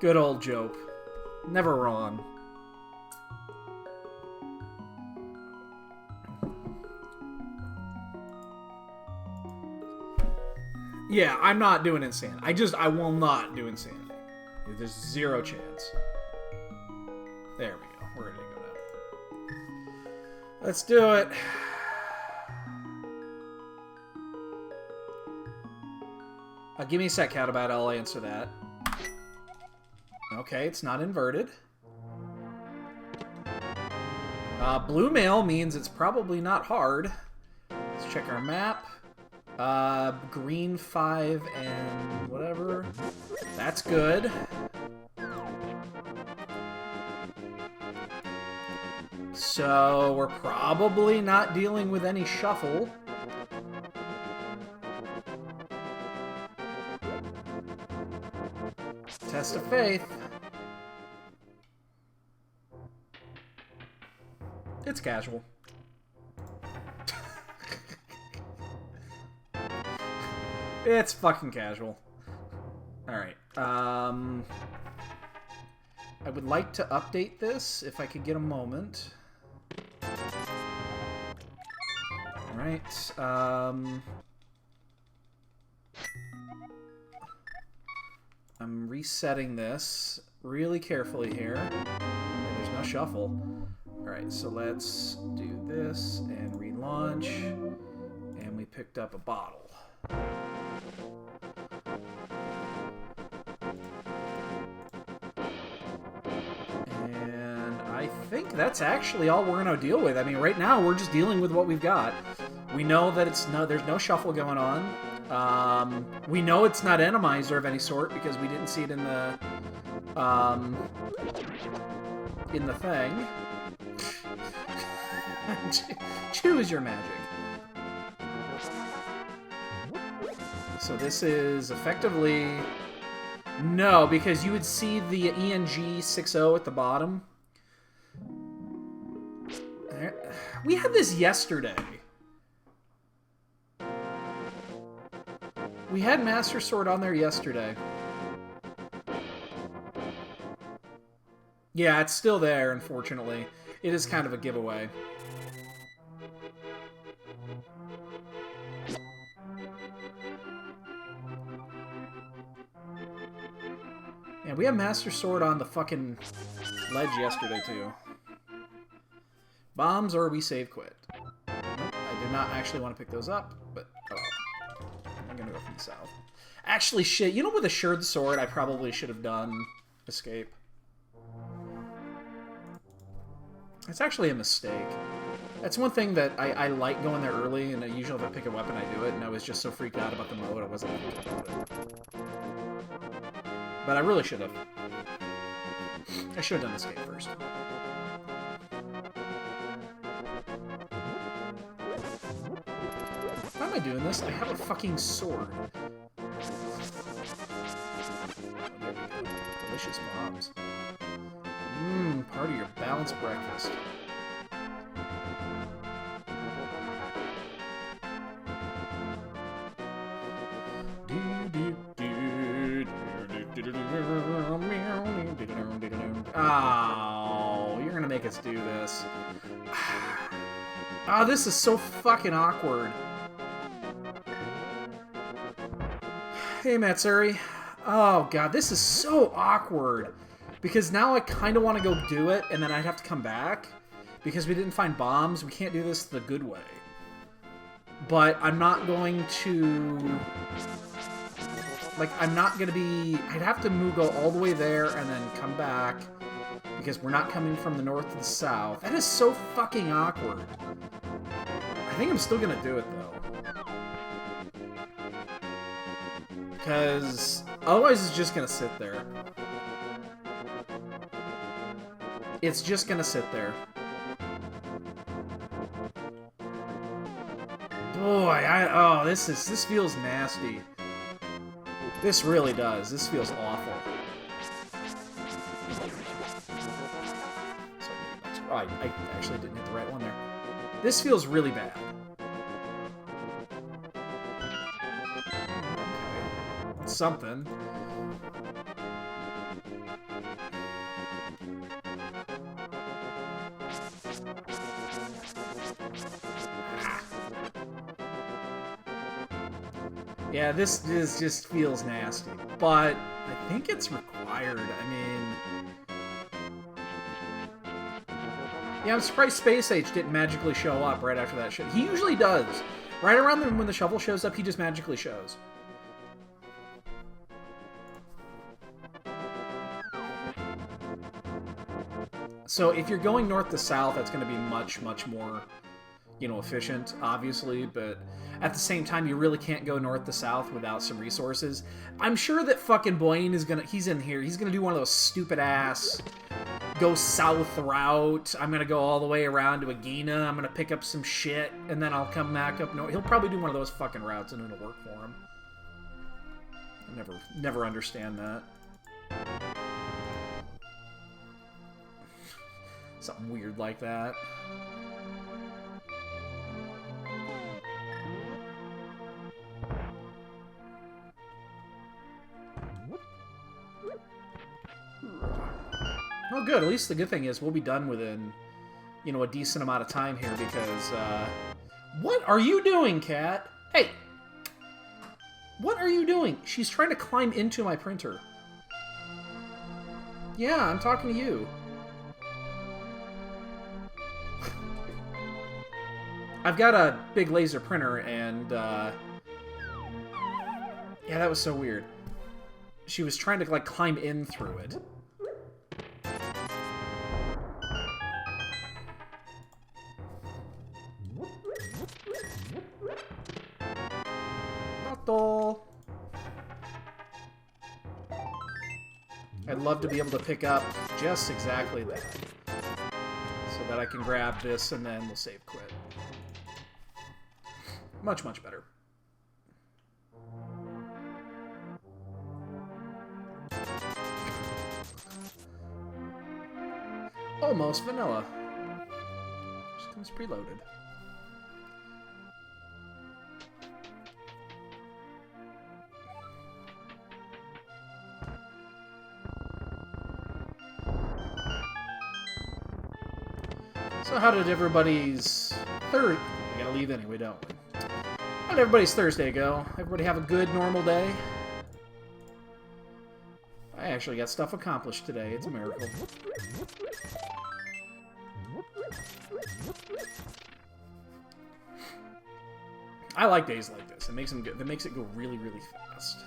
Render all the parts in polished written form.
Good old Jope. Never wrong. Yeah, I'm not doing Insanity. I will not do Insanity. There's zero chance. There we go. We're ready to go now. Let's do it. Give me a sec, Catabat. I'll answer that. Okay, it's not inverted. Blue mail means it's probably not hard. Let's check our map. Green 5 and whatever. That's good. So we're probably not dealing with any shuffle. Test of faith. It's casual. It's fucking casual. Alright. I would like to update this if I could get a moment. Alright. I'm resetting this really carefully here. There's no shuffle. Alright, so let's do this and relaunch. And we picked up a bottle. And I think that's actually all we're going to deal with. I mean, right now we're just dealing with what we've got. We know that there's no shuffle going on. We know it's not Enemizer of any sort because we didn't see it in the thing. Choose your magic. So this is effectively... No, because you would see the ENG 6-0 at the bottom. We had this yesterday. We had Master Sword on there yesterday. Yeah, it's still there, unfortunately. It is kind of a giveaway. Yeah, we had Master Sword on the fucking ledge yesterday, too. Bombs or we save quit. Nope, I did not actually want to pick those up, but oh well. I'm gonna go from the south. Actually, shit, you know with Assured Sword, I probably should have done Escape. It's actually a mistake. That's one thing that I like going there early, and usually if I pick a weapon, I do it, and I was just so freaked out about the mode, I wasn't able to do it. But I really should have. I should have done Escape first. Why am I doing this? I have a fucking sword. Oh, there we go. Delicious bombs. Mmm, part of your balanced breakfast. Oh, you're gonna make us do this. Oh, this is so fucking awkward. Hey, Matsuri. Oh, God, this is so awkward. Because now I kind of want to go do it, and then I'd have to come back. Because we didn't find bombs. We can't do this the good way. But I'm not going to... Like, I'm not going to be... I'd have to go all the way there and then come back. Because we're not coming from the north to the south. That is so fucking awkward. I think I'm still going to do it, though. Because otherwise it's just going to sit there. It's just going to sit there. Boy, oh, this feels nasty. This really does. This feels awful. Oh, I actually didn't hit the right one there. This feels really bad. Okay. Something. Yeah, this just feels nasty. But I think it's required. I mean... Yeah, I'm surprised Space Age didn't magically show up right after that shit. He usually does. Right around when the shovel shows up, he just magically shows. So if you're going north to south, that's going to be much, much more, you know, efficient, obviously. But at the same time, you really can't go north to south without some resources. I'm sure that fucking Blaine is going to... He's in here. He's going to do one of those stupid-ass... go south route. I'm gonna go all the way around to Agena. I'm gonna pick up some shit, and then I'll come back up north. He'll probably do one of those fucking routes, and it'll work for him. I never understand that. Something weird like that. Oh, good. At least the good thing is we'll be done within, you know, a decent amount of time here because, what are you doing, Cat? Hey! What are you doing? She's trying to climb into my printer. Yeah, I'm talking to you. I've got a big laser printer, and, yeah, that was so weird. She was trying to, like, climb in through it. I'd love to be able to pick up just exactly that. So that I can grab this and then we'll save quit. Much, much better. Almost vanilla. Just comes preloaded. So how did everybody's we gotta leave anyway, don't we? How did everybody's Thursday go? Everybody have a good, normal day? I actually got stuff accomplished today. It's a miracle. I like days like this. It makes them good. It makes it go really, really fast.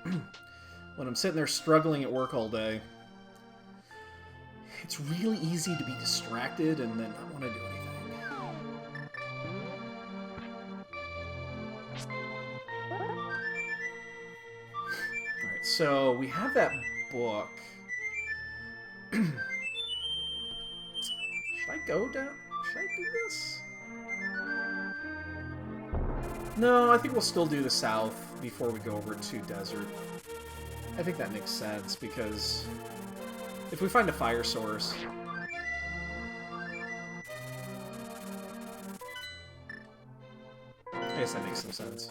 When I'm sitting there struggling at work all day, it's really easy to be distracted and then not want to do anything. Alright, so we have that book. Should I go down? Should I do this? No, I think we'll still do the south before we go over to desert. I think that makes sense because if we find a fire source... I guess that makes some sense.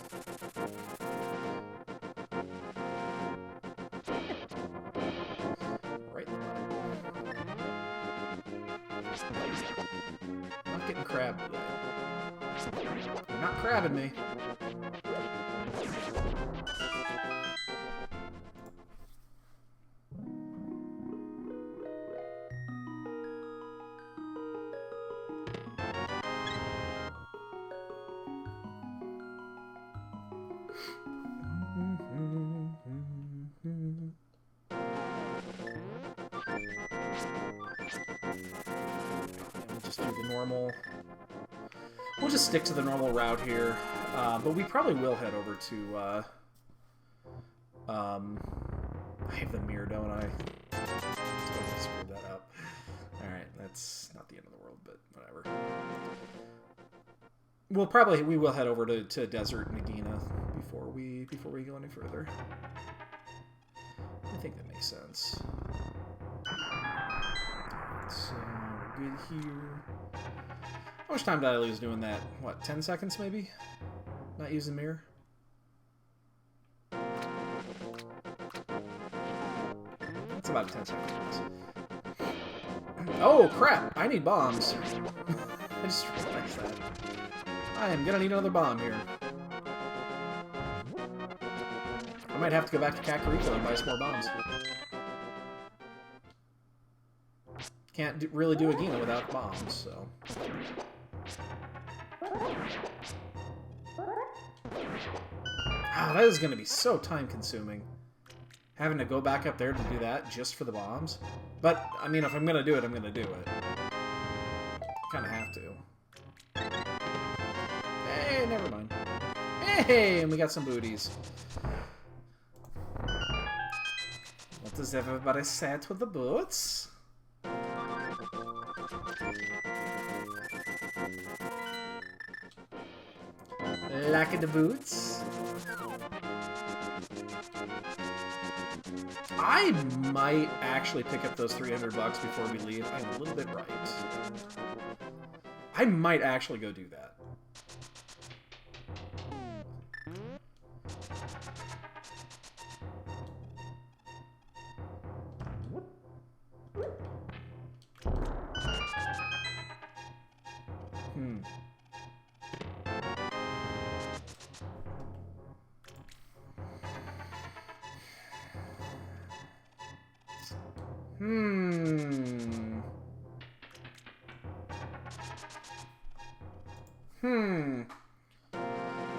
Right in the bottom. Not getting crabbed today. You're not crabbing me. We'll just stick to the normal route here, but we probably will head over to, I have the mirror, don't I? Totally screwed that up. Alright, that's not the end of the world, but whatever. We will head over to Desert Nagina before we go any further. I think that makes sense. Alright, so we're good here. How much time did I lose doing that? What, 10 seconds maybe? Not using mirror? That's about 10 seconds. Oh, crap! I need bombs. I just realized that. I am gonna need another bomb here. might have to go back to Kakariko and buy some more bombs. Can't really do a Gina without bombs, so... Oh, that is going to be so time-consuming. Having to go back up there to do that just for the bombs. But, I mean, if I'm going to do it, I'm going to do it. Kind of have to. Hey, never mind. Hey, and we got some booties. What does everybody say with the boots? Like the boots? I might actually pick up those 300 bucks before we leave. I'm a little bit right. I might actually go do that.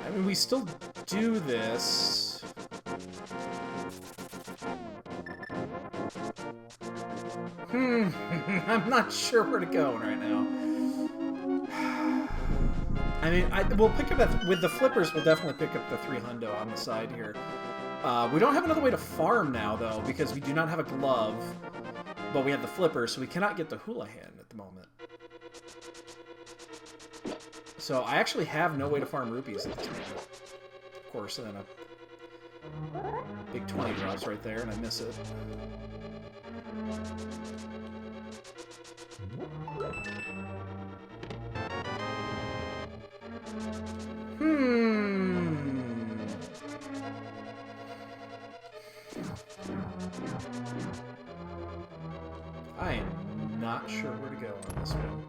I mean, we still do this. I'm not sure where to go right now. I mean, we'll pick up that with the flippers. We'll definitely pick up the 300 on the side here. We don't have another way to farm now, though, because we do not have a glove, but we have the flipper, so we cannot get the hula hand at the moment. So I actually have no way to farm rupees at this moment. Of course, and then a big 20 drops right there, and I miss it. I am not sure where to go on this one.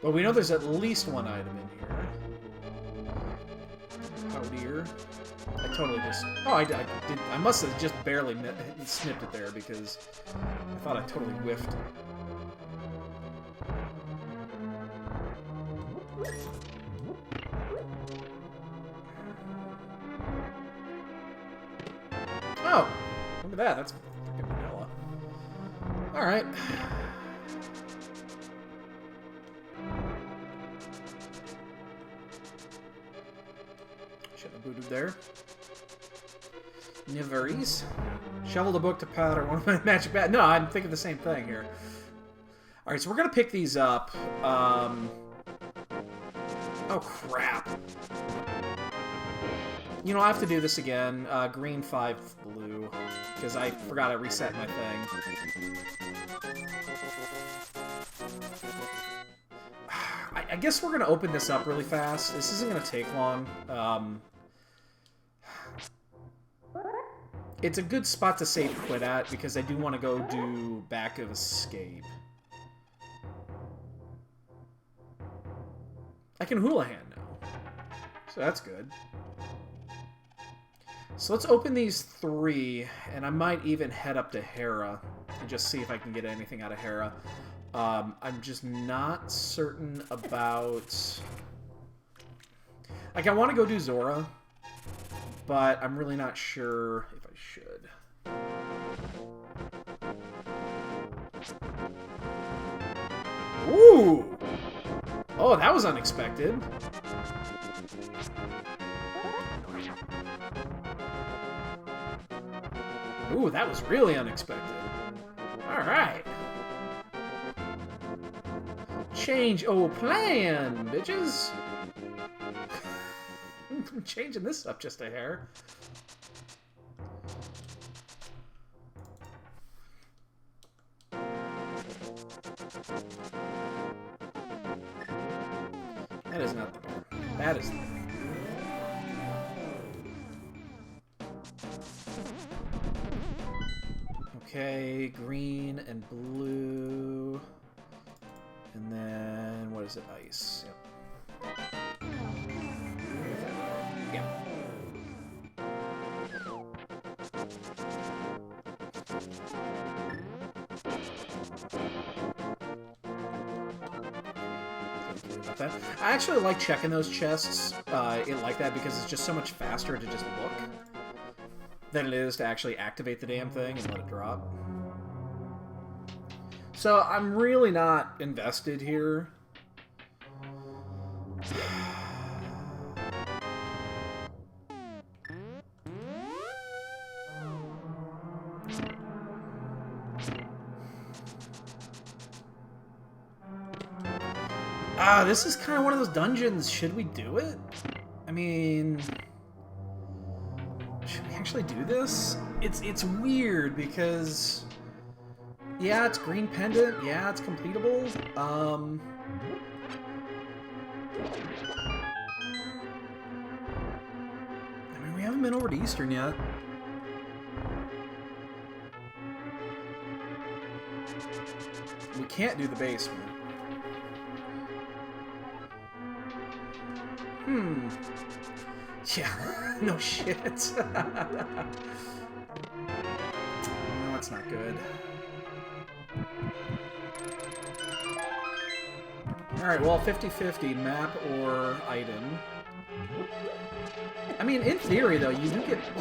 But we know there's at least one item in here. Oh dear. I totally just... Oh, I must have just barely snipped it there because I thought I totally whiffed. Oh! Look at that. That's freaking vanilla. Alright. Booted there. Niveries. Shovel the book to powder. One of my magic bat. No, I'm thinking the same thing here. Alright, so we're gonna pick these up. Oh, crap. You know, I have to do this again. Green 5 blue. Because I forgot I reset my thing. I guess we're gonna open this up really fast. This isn't gonna take long. It's a good spot to save quit at, because I do want to go do Back of Escape. I can hula hand now. So that's good. So let's open these 3, and I might even head up to Hera and just see if I can get anything out of Hera. I'm just not certain about... Like, I want to go do Zora, but I'm really not sure if I should. Ooh! Oh, that was unexpected. Ooh, that was really unexpected. Alright. Change plan, bitches. I'm changing this up just a hair. That is not the bear. That is the bear. Okay, green and blue. And then, what is it? Ice. Yep. Yeah. That. I actually like checking those chests like that because it's just so much faster to just look than it is to actually activate the damn thing and let it drop. So I'm really not invested here. This is kind of one of those dungeons. Should we do it? I mean, should we actually do this? It's weird because, yeah, it's green pendant. Yeah, it's completable. I mean, we haven't been over to Eastern yet. We can't do the basement. Yeah, no shit. No, it's not good. Alright, well, 50-50, map or item. I mean, in theory, though, you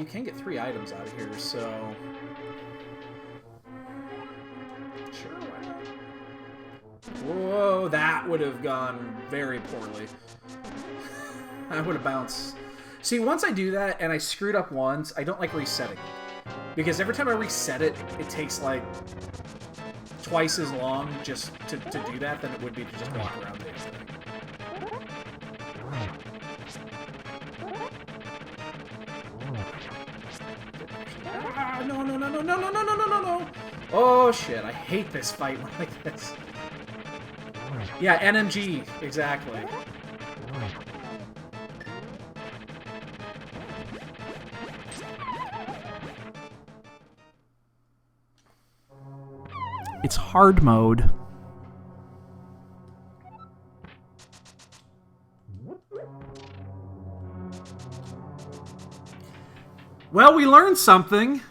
can get 3 items out of here, so... Sure, why not? Whoa, that would have gone very poorly. I would have bounced. See, once I do that, and I screwed up once, I don't like resetting it. Because every time I reset it, it takes, like, twice as long just to do that than it would be to just walk around the thing. Ah, no, no, no, no, no, no, no, no, no, no, no! Oh, shit, I hate this fight like this. Yeah, NMG, exactly. It's hard mode. Well, we learned something.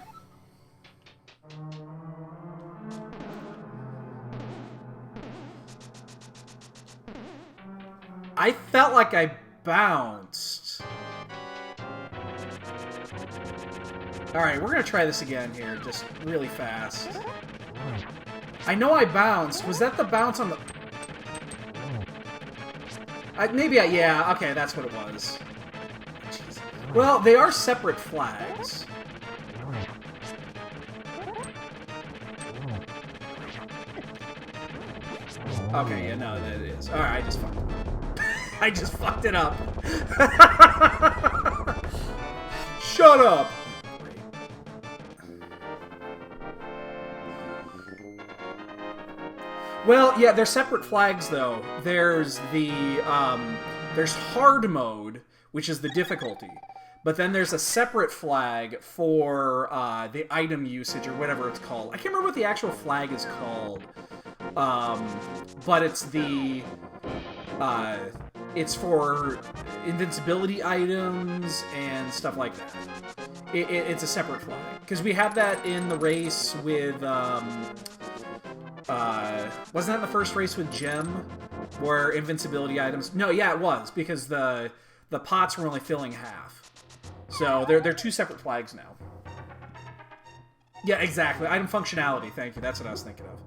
I felt like I bounced. Alright, we're gonna try this again here, just really fast. I know I bounced. Was that the bounce on the... yeah, okay, that's what it was. Jeez. Well, they are separate flags. Okay, yeah, no, that is. Alright, I just fucked it up. I just fucked it up. Shut up! Well, yeah, they're separate flags, though. There's the, there's hard mode, which is the difficulty. But then there's a separate flag for, the item usage, or whatever it's called. I can't remember what the actual flag is called. But it's the, it's for invincibility items and stuff like that. It's a separate flag. Because we have that in the race with, wasn't that the first race with Gem, where invincibility items... No, yeah, it was, because the pots were only filling half. So they're 2 separate flags now. Yeah, exactly. Item functionality, thank you. That's what I was thinking of.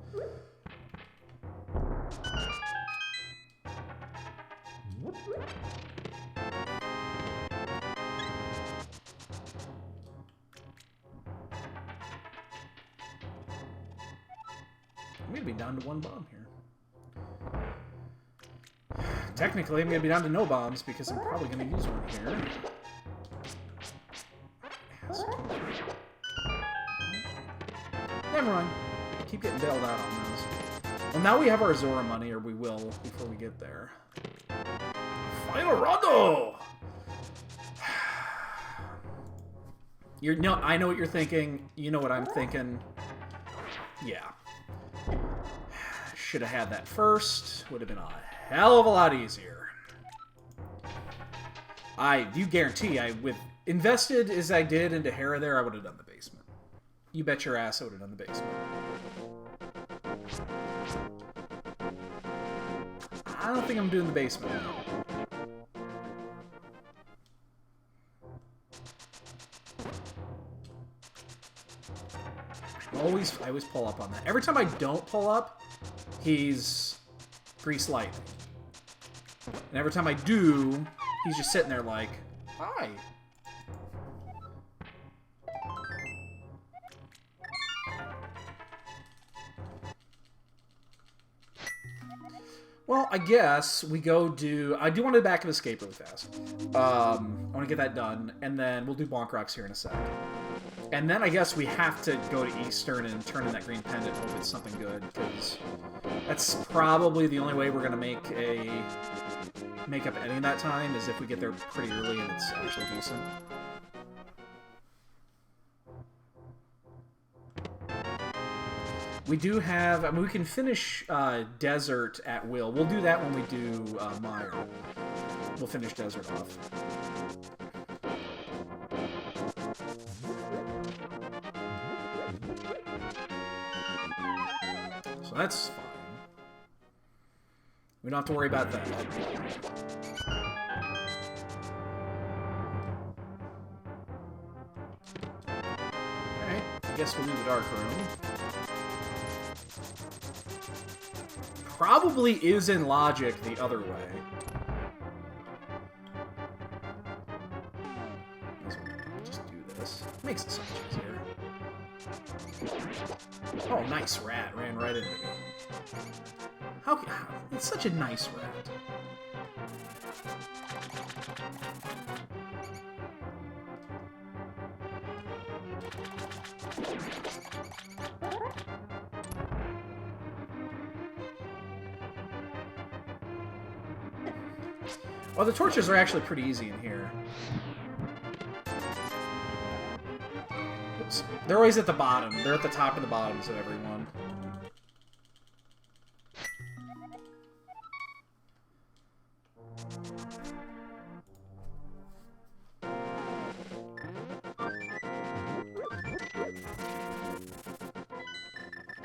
I'm gonna be down to 1 bomb here. Technically, I'm gonna be down to no bombs because I'm probably gonna use one here. Never mind. I keep getting bailed out on those. Well, now we have our Zora money, or we will before we get there. Final Rondo! I know what you're thinking. You know what I'm thinking. Yeah. Should have had that first. Would have been a hell of a lot easier. You guarantee with invested as I did into Hera there, I would have done the basement. You bet your ass I would have done the basement. I don't think I'm doing the basement now. I always pull up on that. Every time I don't pull up, he's Grease Lightning. And every time I do, he's just sitting there like, hi. Well, I guess we go do... I do want to back and escape really fast. I want to get that done, and then we'll do Bonk Rocks here in a sec. And then I guess we have to go to Eastern and turn in that green pendant, hope it's something good, because that's probably the only way we're going to make up any of that time, is if we get there pretty early and it's actually decent. We do have... I mean, we can finish Desert at will. We'll do that when we do Mire. We'll finish Desert off. So that's fine. We don't have to worry about that. Alright, I guess we'll leave the dark room. Probably is in logic the other way. Just do this. Makes it so much easier. Oh, nice rat. Ran right into me. How? It's such a nice rat. Well, the torches are actually pretty easy in here. Oops. They're always at the bottom. They're at the top and the bottoms of every one.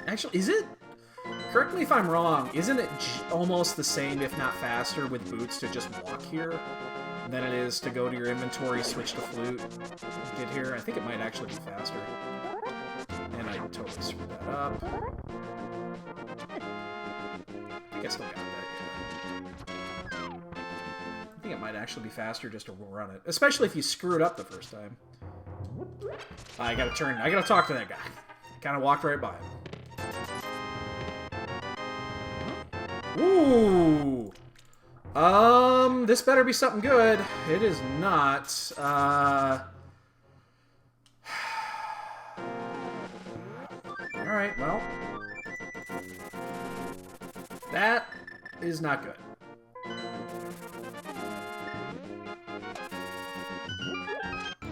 Actually, is it? Correct me if I'm wrong, isn't it almost the same, if not faster, with boots to just walk here than it is to go to your inventory, switch to flute, get here? I think it might actually be faster. And I totally screwed that up. I think I still got that. I think it might actually be faster just to run it, especially if you screw it up the first time. I gotta talk to that guy. Kind of walked right by him. Ooh! This better be something good. It is not. Alright, well. That is not good.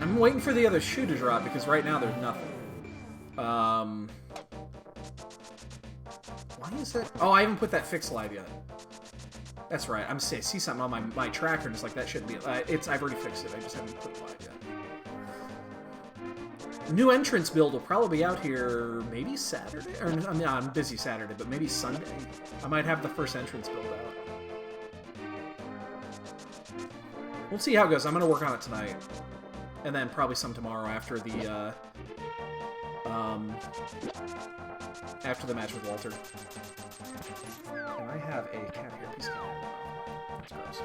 I'm waiting for the other shoe to drop, because right now there's nothing. Why is that? Oh, I haven't put that fix live yet. That's right. I see something on my tracker, and it's like, that shouldn't be... I've already fixed it. I just haven't put it live yet. New entrance build will probably be out here maybe Saturday? Or, I mean, I'm busy Saturday, but maybe Sunday. I might have the first entrance build out. We'll see how it goes. I'm going to work on it tonight. And then probably some tomorrow after the... after the match with Walter. And I have a cat here. Piece of cat. That's gross.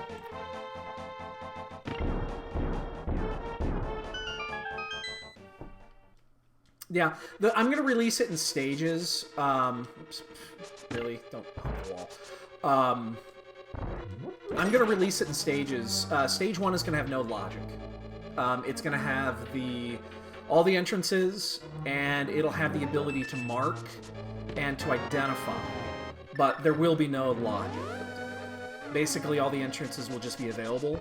Yeah, I'm going to release it in stages. Oops, really? Don't hop the wall. I'm going to release it in stages. Stage 1 is going to have no logic. It's going to have all the entrances, and it'll have the ability to mark and to identify but there will be no logic. Basically, all the entrances will just be available.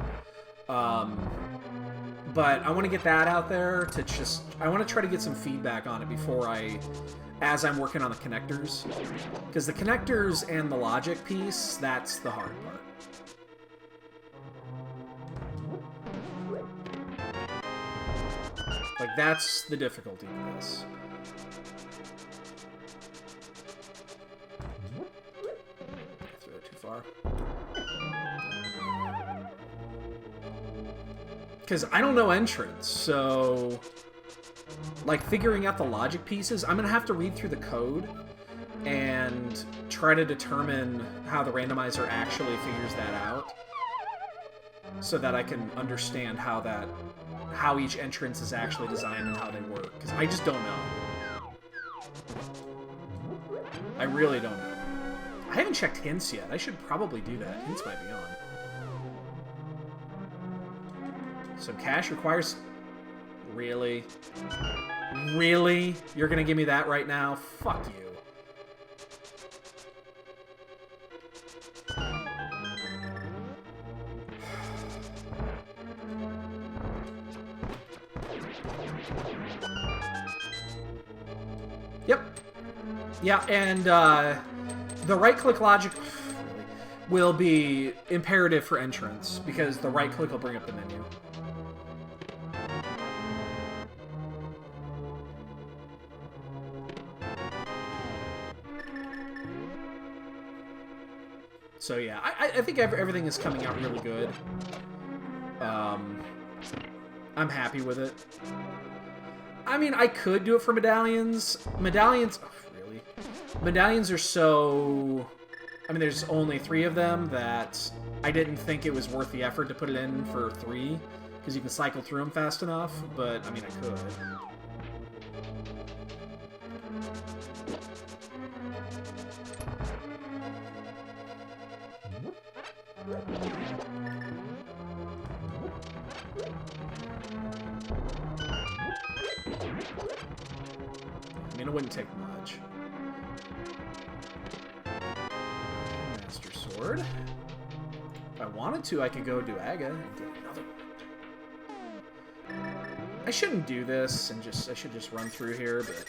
But I want to get that out there to just... I want to try to get some feedback on it before as I'm working on the connectors. Because the connectors and the logic piece, that's the hard part. Like, that's the difficulty of this. I threw it too far. Because I don't know entrance, so... Like, figuring out the logic pieces, I'm going to have to read through the code and try to determine how the randomizer actually figures that out so that I can understand how each entrance is actually designed and how they work. Because I just don't know. I really don't know. I haven't checked hints yet. I should probably do that. Hints might be on. So cash requires... Really? Really? You're gonna give me that right now? Fuck you. Yep. Yeah, and the right-click logic will be imperative for entrance, because the right-click will bring up the menu. So yeah, I think everything is coming out really good. I'm happy with it. I mean, I could do it for medallions. Medallions... Oh, really? Medallions are so... I mean, there's only 3 of them that I didn't think it was worth the effort to put it in for 3, because you can cycle through them fast enough, but, I mean, I could. I mean, it wouldn't take much. Master Sword. If I wanted to, I could go do Aga and get another one. I shouldn't do this, and I should just run through here, but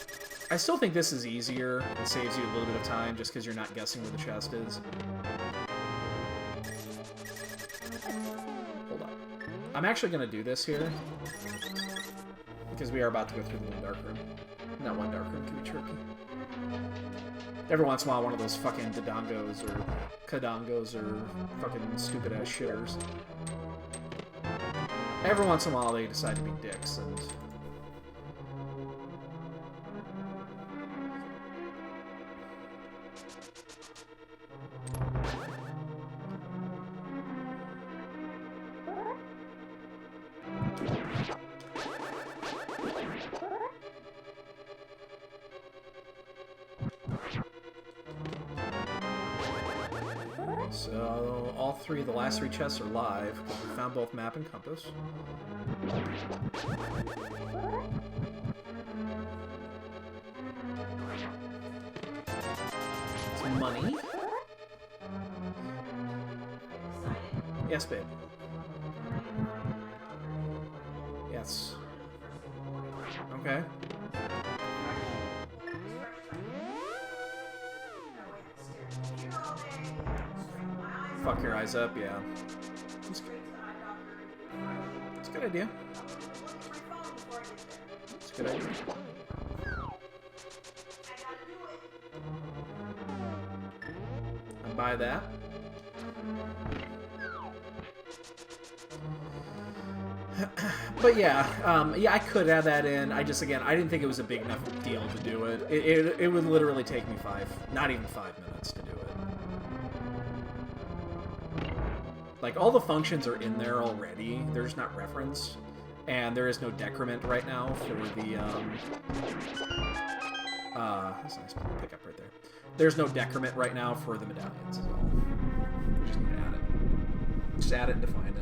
I still think this is easier and saves you a little bit of time just because you're not guessing where the chest is. Hold on. I'm actually going to do this here because we are about to go through the one dark room. Not one dark room, can be tricky. Every once in a while, one of those fucking Dodongos or Kadongos or fucking stupid-ass shitters. Every once in a while, they decide to be dicks, and... So, all 3 of the last 3 chests are live, because we found both map and compass. Some money. Yes, babe. Yes. Okay. Fuck your eyes up, yeah. It's a good idea. It's a good idea. I buy that. But yeah, yeah, I could add that in. I just, again, I didn't think it was a big enough deal to do it. It would literally take me not even 5 minutes to do it. Like, all the functions are in there already. They're just not referenced. And there is no decrement right now for the, that's a nice pickup right there. There's no decrement right now for the medallions as well. We just need to add it. Just add it and define it.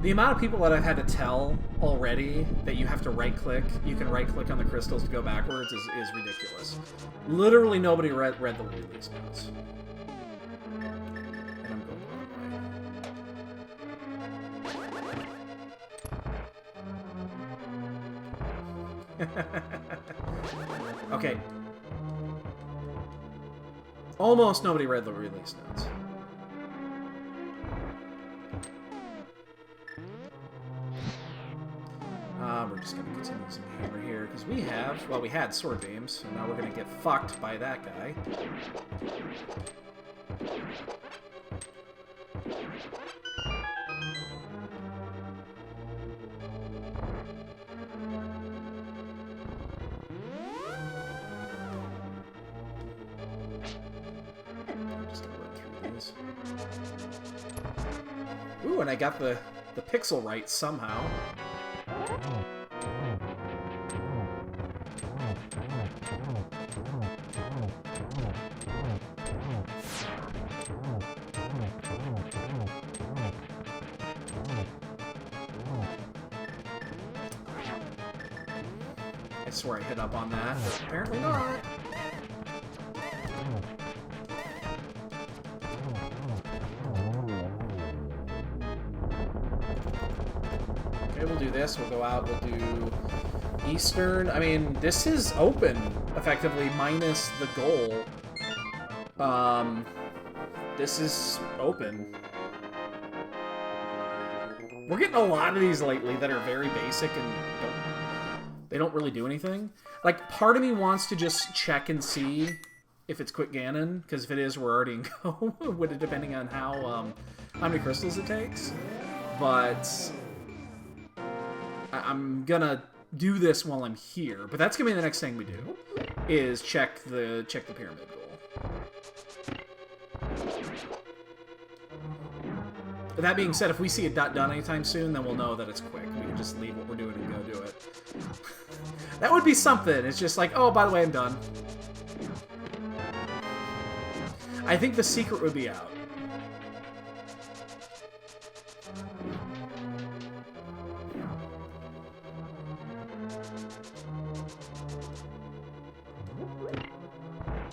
The amount of people that I've had to tell already that you have to right-click, you can right-click on the crystals to go backwards is ridiculous. Literally nobody read the release notes. And I'm going the wrong way. Okay. Almost nobody read the release notes. We're just going to continue using hammer here, because we have, well, we had sword beams, so now we're going to get fucked by that guy. I'm just going to run through these. Ooh, and I got the pixel right somehow. I swear I hit up on that, but apparently not. Okay, we'll do this. We'll go out. We'll do Eastern. I mean, this is open, effectively, minus the goal. This is open. We're getting a lot of these lately that are very basic and they don't really do anything. Like, part of me wants to just check and see if it's quick Ganon, because if it is, we're already in go, depending on how many crystals it takes. But I'm gonna do this while I'm here. But that's gonna be the next thing we do, is check the pyramid goal. But that being said, if we see it not done anytime soon, then we'll know that it's quick. We can just leave what we're doing and go do it. That would be something. It's just like, oh, by the way, I'm done. I think the secret would be out.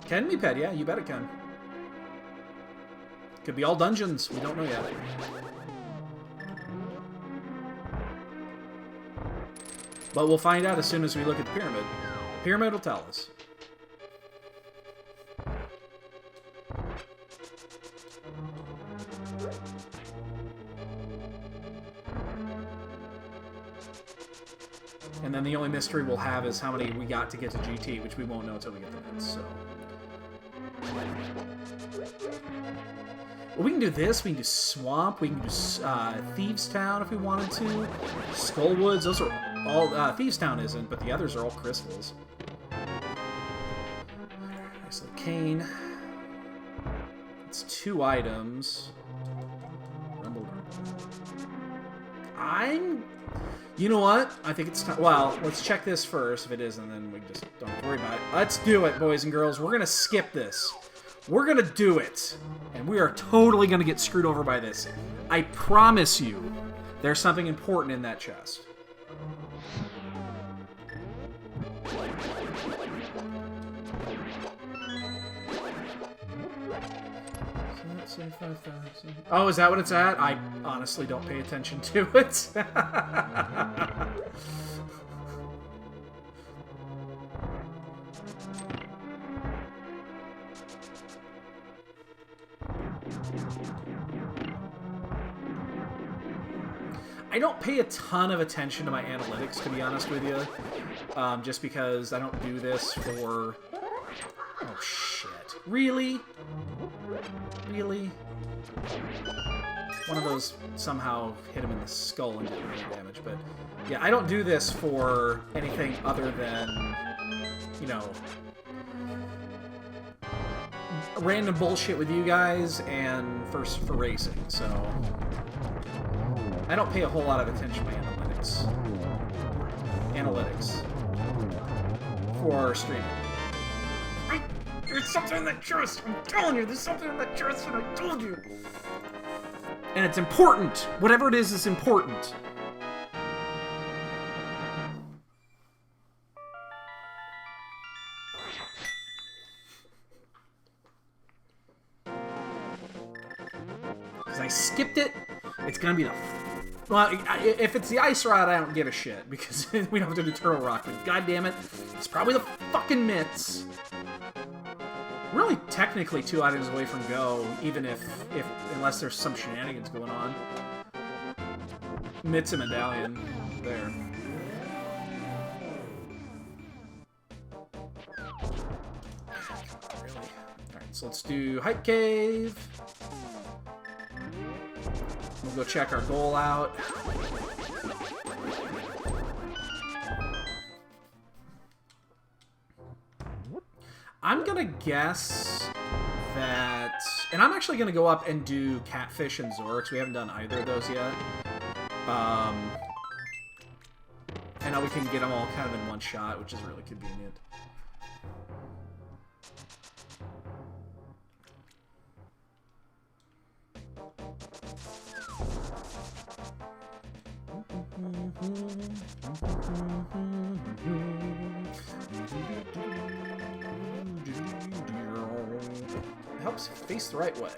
Can be pet, yeah, you bet it can. Could be all dungeons. We don't know yet. But we'll find out as soon as we look at the pyramid. The pyramid will tell us. And then the only mystery we'll have is how many we got to get to GT, which we won't know until we get the minutes, so... Well, we can do this, we can do Swamp, we can do Thieves Town if we wanted to. Skullwoods, those are all... Thieves Town isn't, but the others are all crystals. Nice little cane. It's 2 items. You know what? I think it's time... Well, let's check this first. If it is, and then we just don't have to worry about it. Let's do it, boys and girls. We're gonna skip this. We're gonna do it. And we are totally gonna get screwed over by this. I promise you, there's something important in that chest. Oh, is that what it's at? I honestly don't pay attention to it. I don't pay a ton of attention to my analytics, to be honest with you. Just because I don't do this for... Oh, shit. Really? Really? One of those somehow hit him in the skull and did really damage, but... Yeah, I don't do this for anything other than, you know... random bullshit with you guys and for racing, so... I don't pay a whole lot of attention to my analytics for streaming. There's something in that chest! I'm telling you, there's something in that chest, and I told you! And it's important. Whatever it is important. Because I skipped it, it's going to be the... Well, if it's the ice rod, I don't give a shit. Because we don't have to do Turtle Rock. But God damn it, it's probably the fucking mitts. Really, technically, 2 items away from go, even unless there's some shenanigans going on. Mitts and medallion. There. Really? Alright, so let's do Hype Cave. We'll go check our goal out. I'm gonna guess that... And I'm actually gonna go up and do Catfish and Zorix. We haven't done either of those yet. And now we can get them all kind of in one shot, which is really convenient. It helps face the right way.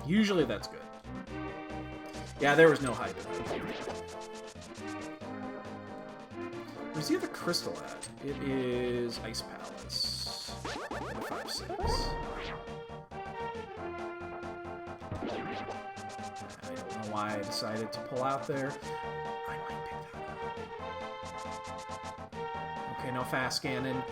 Usually that's good. Yeah, there was no hype. Where's the other crystal at? It is Ice Palace. 5-6. I don't know why I decided to pull out there. I might pick that up. Okay, no fast scanning.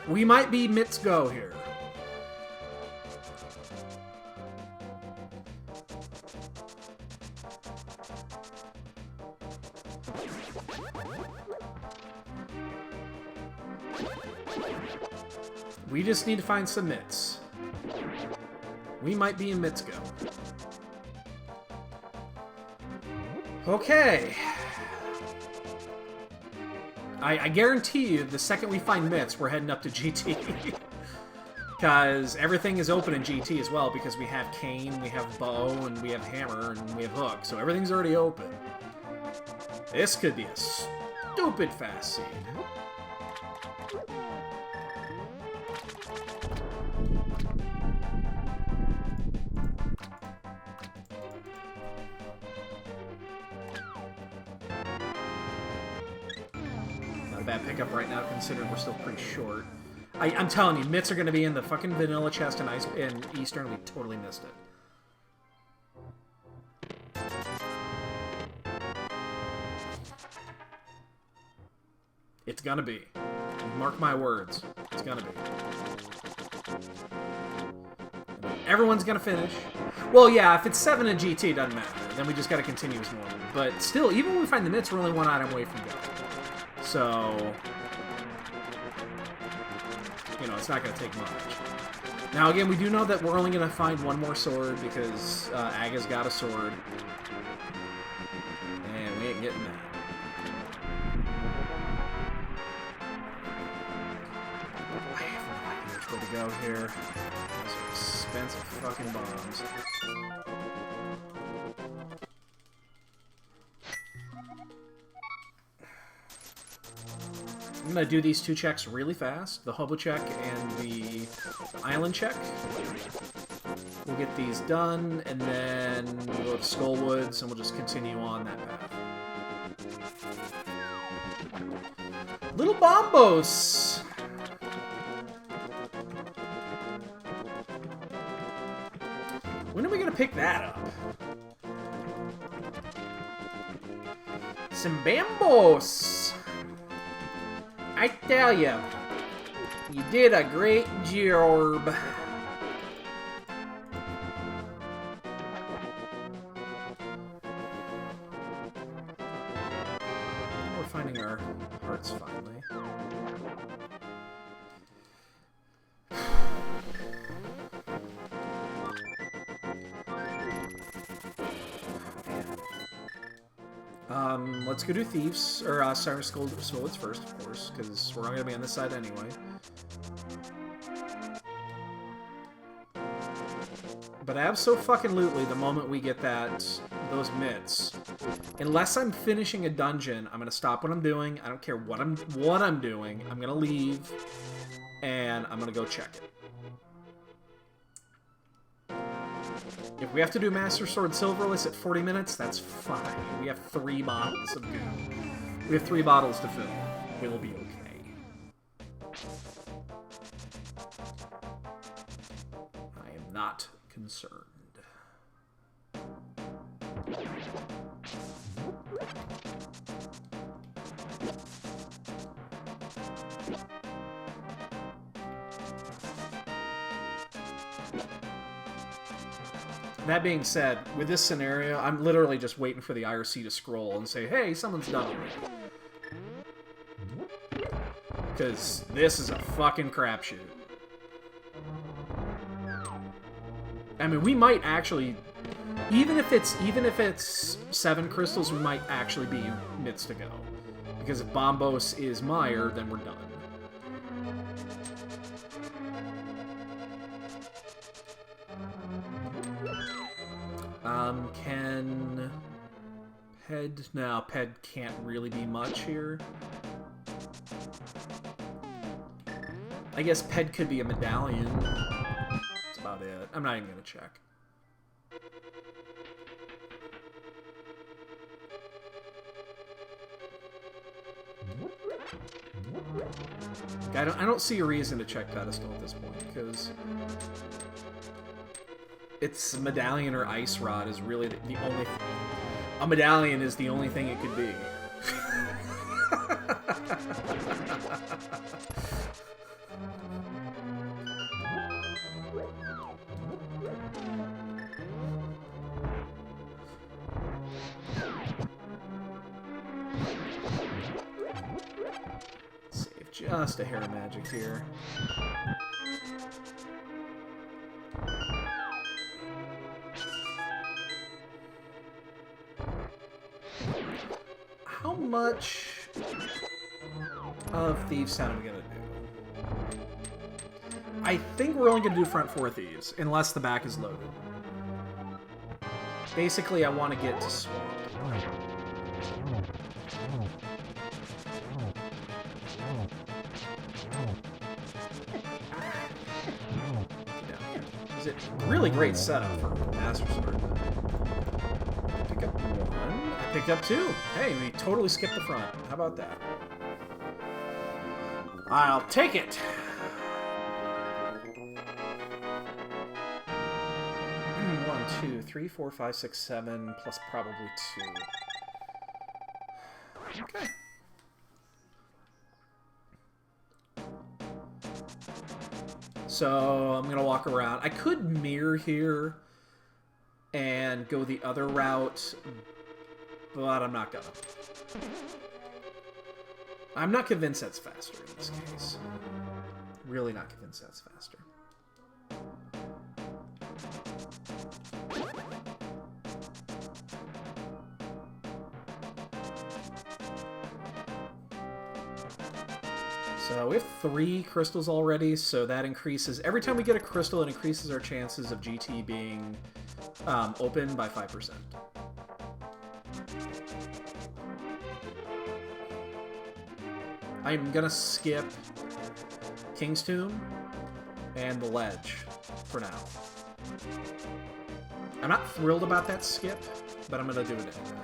We might be mitts go here. We just need to find some mitts. We might be in mitts go. Okay. I guarantee you, the second we find mitts, we're heading up to GT. Because everything is open in GT as well, because we have cane, we have bow, and we have hammer, and we have hook. So everything's already open. This could be a stupid fast seed. Bad pickup right now, considering we're still pretty short. I'm telling you, mitts are going to be in the fucking vanilla chest in Eastern. We totally missed it. It's gonna be. Mark my words. It's gonna be. Everyone's gonna finish. Well, yeah, if it's 7 in GT, it doesn't matter. Then we just gotta continue as normal. But still, even when we find the mitts, we're only 1 item away from go. So, you know, it's not going to take much. Now, again, we do know that we're only going to find 1 more sword because Aga's got a sword. And we ain't getting that. I have no idea which way to go here. Those are expensive fucking bombs. I'm going to do these 2 checks really fast. The hobo check and the island check. We'll get these done, and then we'll go to Skullwoods, and we'll just continue on that path. Little Bombos! When are we going to pick that up? Some Bambos! I tell you, you did a great job. We're finding our hearts finally. Let's go do Thieves, or Siren Scolds first, of course, because we're not going to be on this side anyway. But abso-fucking-lutely, the moment we get those mitts, unless I'm finishing a dungeon, I'm going to stop what I'm doing. I don't care what I'm doing. I'm going to leave, and I'm going to go check it. If we have to do Master Sword Silverless at 40 minutes, that's fine. We have 3 bottles of goo. We have 3 bottles to fill. We'll be okay. I am not concerned. That being said, with this scenario, I'm literally just waiting for the IRC to scroll and say, hey, someone's done it. Because this is a fucking crapshoot. I mean, we might actually, even if it's 7 crystals, we might actually be mitts to go. Because if Bombos is Meyer, then we're done. Can Ped... No, Ped can't really be much here. I guess Ped could be a medallion. That's about it. I'm not even gonna check. I don't see a reason to check Pedestal at this point, because it's medallion or ice rod is really the only... A medallion is the only thing it could be. Save just a hair of magic here. How much of Thieves Town are we gonna do? I think we're only gonna do front 4 Thieves, unless the back is loaded. Basically, I want to get to Swamp. Is it really great setup for Master Sword? Pick up 1. I picked up 2. Hey, we totally skipped the front. How about that? I'll take it. 1, 2, 3, 4, 5, 6, 7, plus probably 2. Okay. So I'm gonna walk around. I could mirror here and go the other route, but I'm not gonna. I'm not convinced that's faster in this case. Really not convinced that's faster. So we have 3 crystals already, so that increases... Every time we get a crystal, it increases our chances of GT being open by 5%. I'm gonna skip King's Tomb and the Ledge for now. I'm not thrilled about that skip, but I'm gonna do it anyway.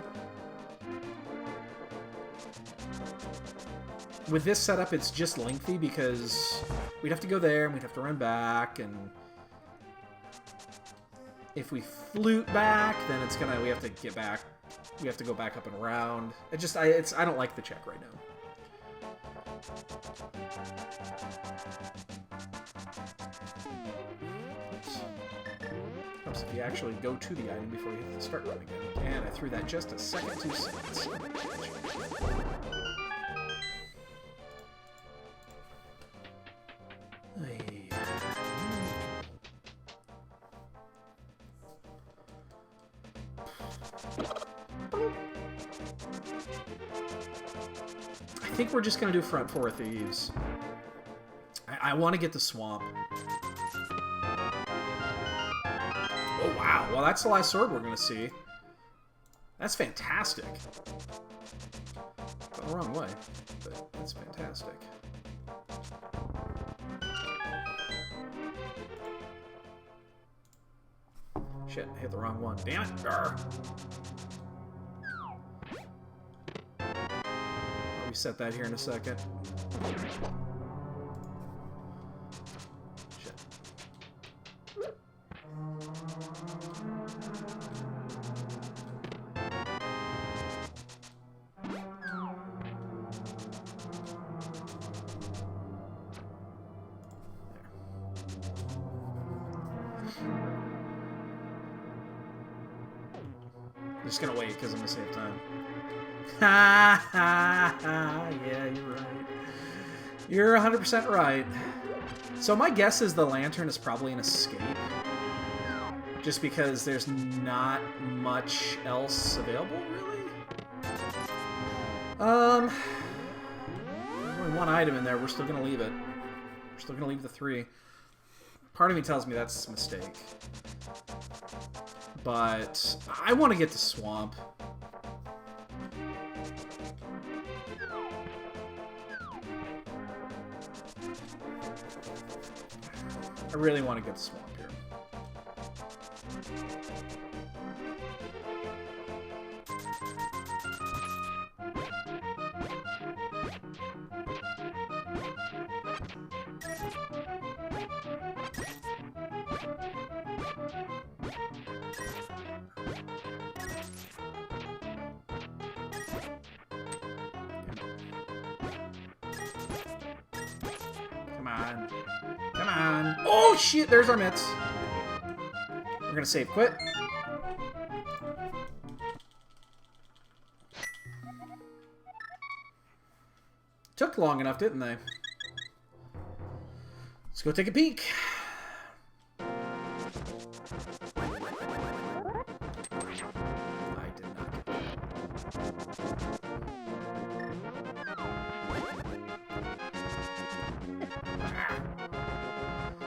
With this setup, it's just lengthy because we'd have to go there and we'd have to run back, and if we flute back, then it's gonna... We have to get back. We have to go back up and around. I don't like the check right now. Oops. Helps if you actually go to the item before you hit the start run again. And I threw that just a second too soon. think we're just going to do front 4 thieves. I want to get the swamp. Oh, wow. Well, that's the last sword we're going to see. That's fantastic. Got the wrong way, but that's fantastic. Shit, I hit the wrong one. Damn it! Arrgh. I'll reset that here in a second. Shit. Just gonna wait because I'm gonna save time. Ha ha ha! Yeah, you're right. You're 100% right. So my guess is the lantern is probably an escape, just because there's not much else available, really. There's only one item in there. We're still gonna leave it. We're still gonna leave the 3. Part of me tells me that's a mistake. But I want to get to swamp. I really want to get to swamp here. Come on. Come on. Oh, shit. There's our mitts. We're going to save quit. Took long enough, didn't they? Let's go take a peek. I did not get that.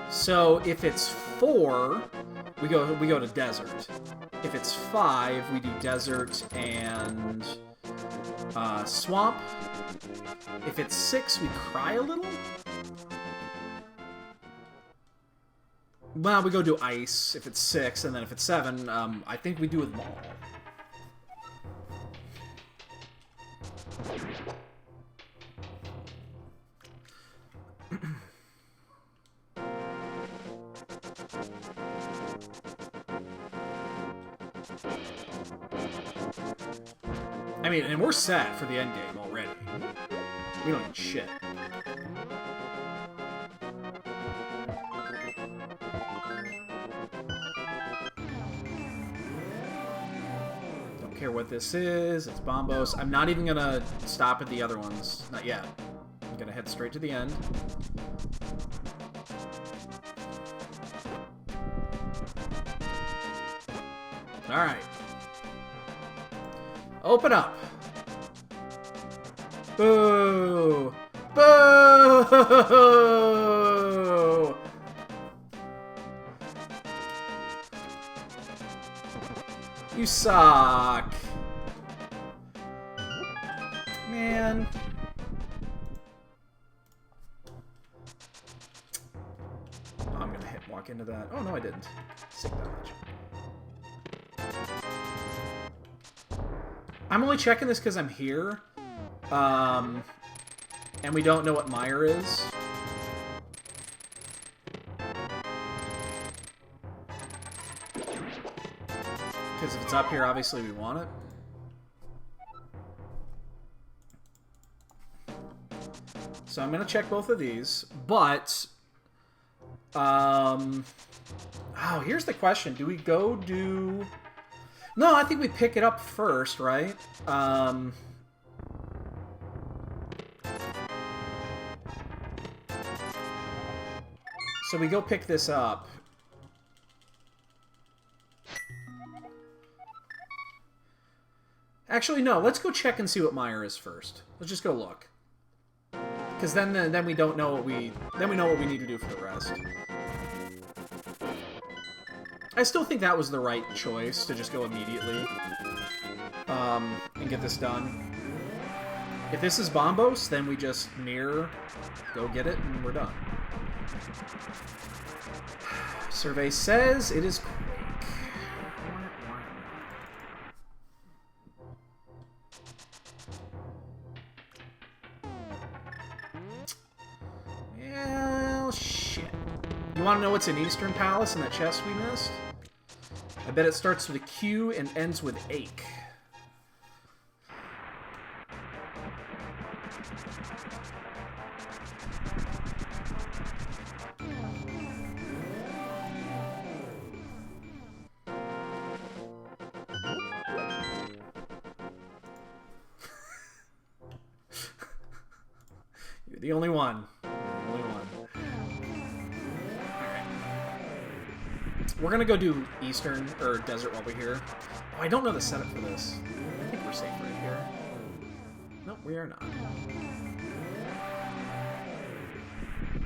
So if it's 4, we go to desert. If it's 5, we do desert and swamp. If it's 6, we cry a little. Well, we go do ice if it's 6, and then if it's 7, I think we do with them all. I mean, and we're set for the end game already. We don't need shit. Don't care what this is. It's Bombos. I'm not even gonna stop at the other ones. Not yet. I'm gonna head straight to the end. Alright. Open up. Boo! Boo! You suck. Man. Oh, I'm gonna walk into that. Oh, no, I didn't. Sick that much. I'm only checking this because I'm here. And we don't know what Meyer is. Because if it's up here, obviously we want it. So I'm going to check both of these. But, oh, here's the question. Do we go do... No, I think we pick it up first, right? So we go pick this up. Actually, no. Let's go check and see what Meyer is first. Let's just go look. Because then we don't know what we know what we need to do for the rest. I still think that was the right choice to just go immediately and get this done. If this is Bombos, then we just mirror, go get it, and we're done. Survey says it is Quake. Well, shit. You want to know what's in Eastern Palace in that chest we missed? I bet it starts with a Q and ends with Ache. You're the only one. We're gonna go do Eastern, or Desert while we're here. Oh, I don't know the setup for this. I think we're safe right here. Nope, we are not.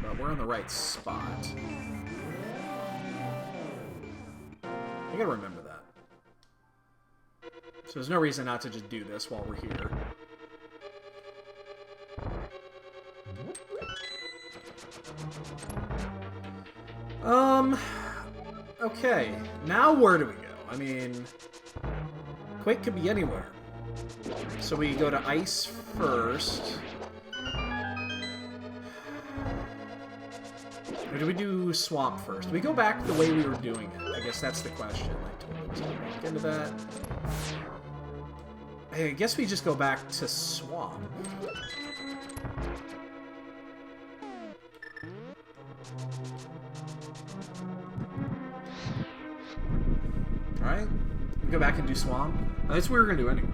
But we're in the right spot. I gotta remember that. So there's no reason not to just do this while we're here. Okay, now where do we go? I mean, Quake could be anywhere. So we go to Ice first. Or do we do Swamp first? Do we go back the way we were doing it? I guess that's the question. I totally was going to walk into that. I guess we just go back to Swamp. Alright, we go back and do Swamp. That's what we were going to do anyway.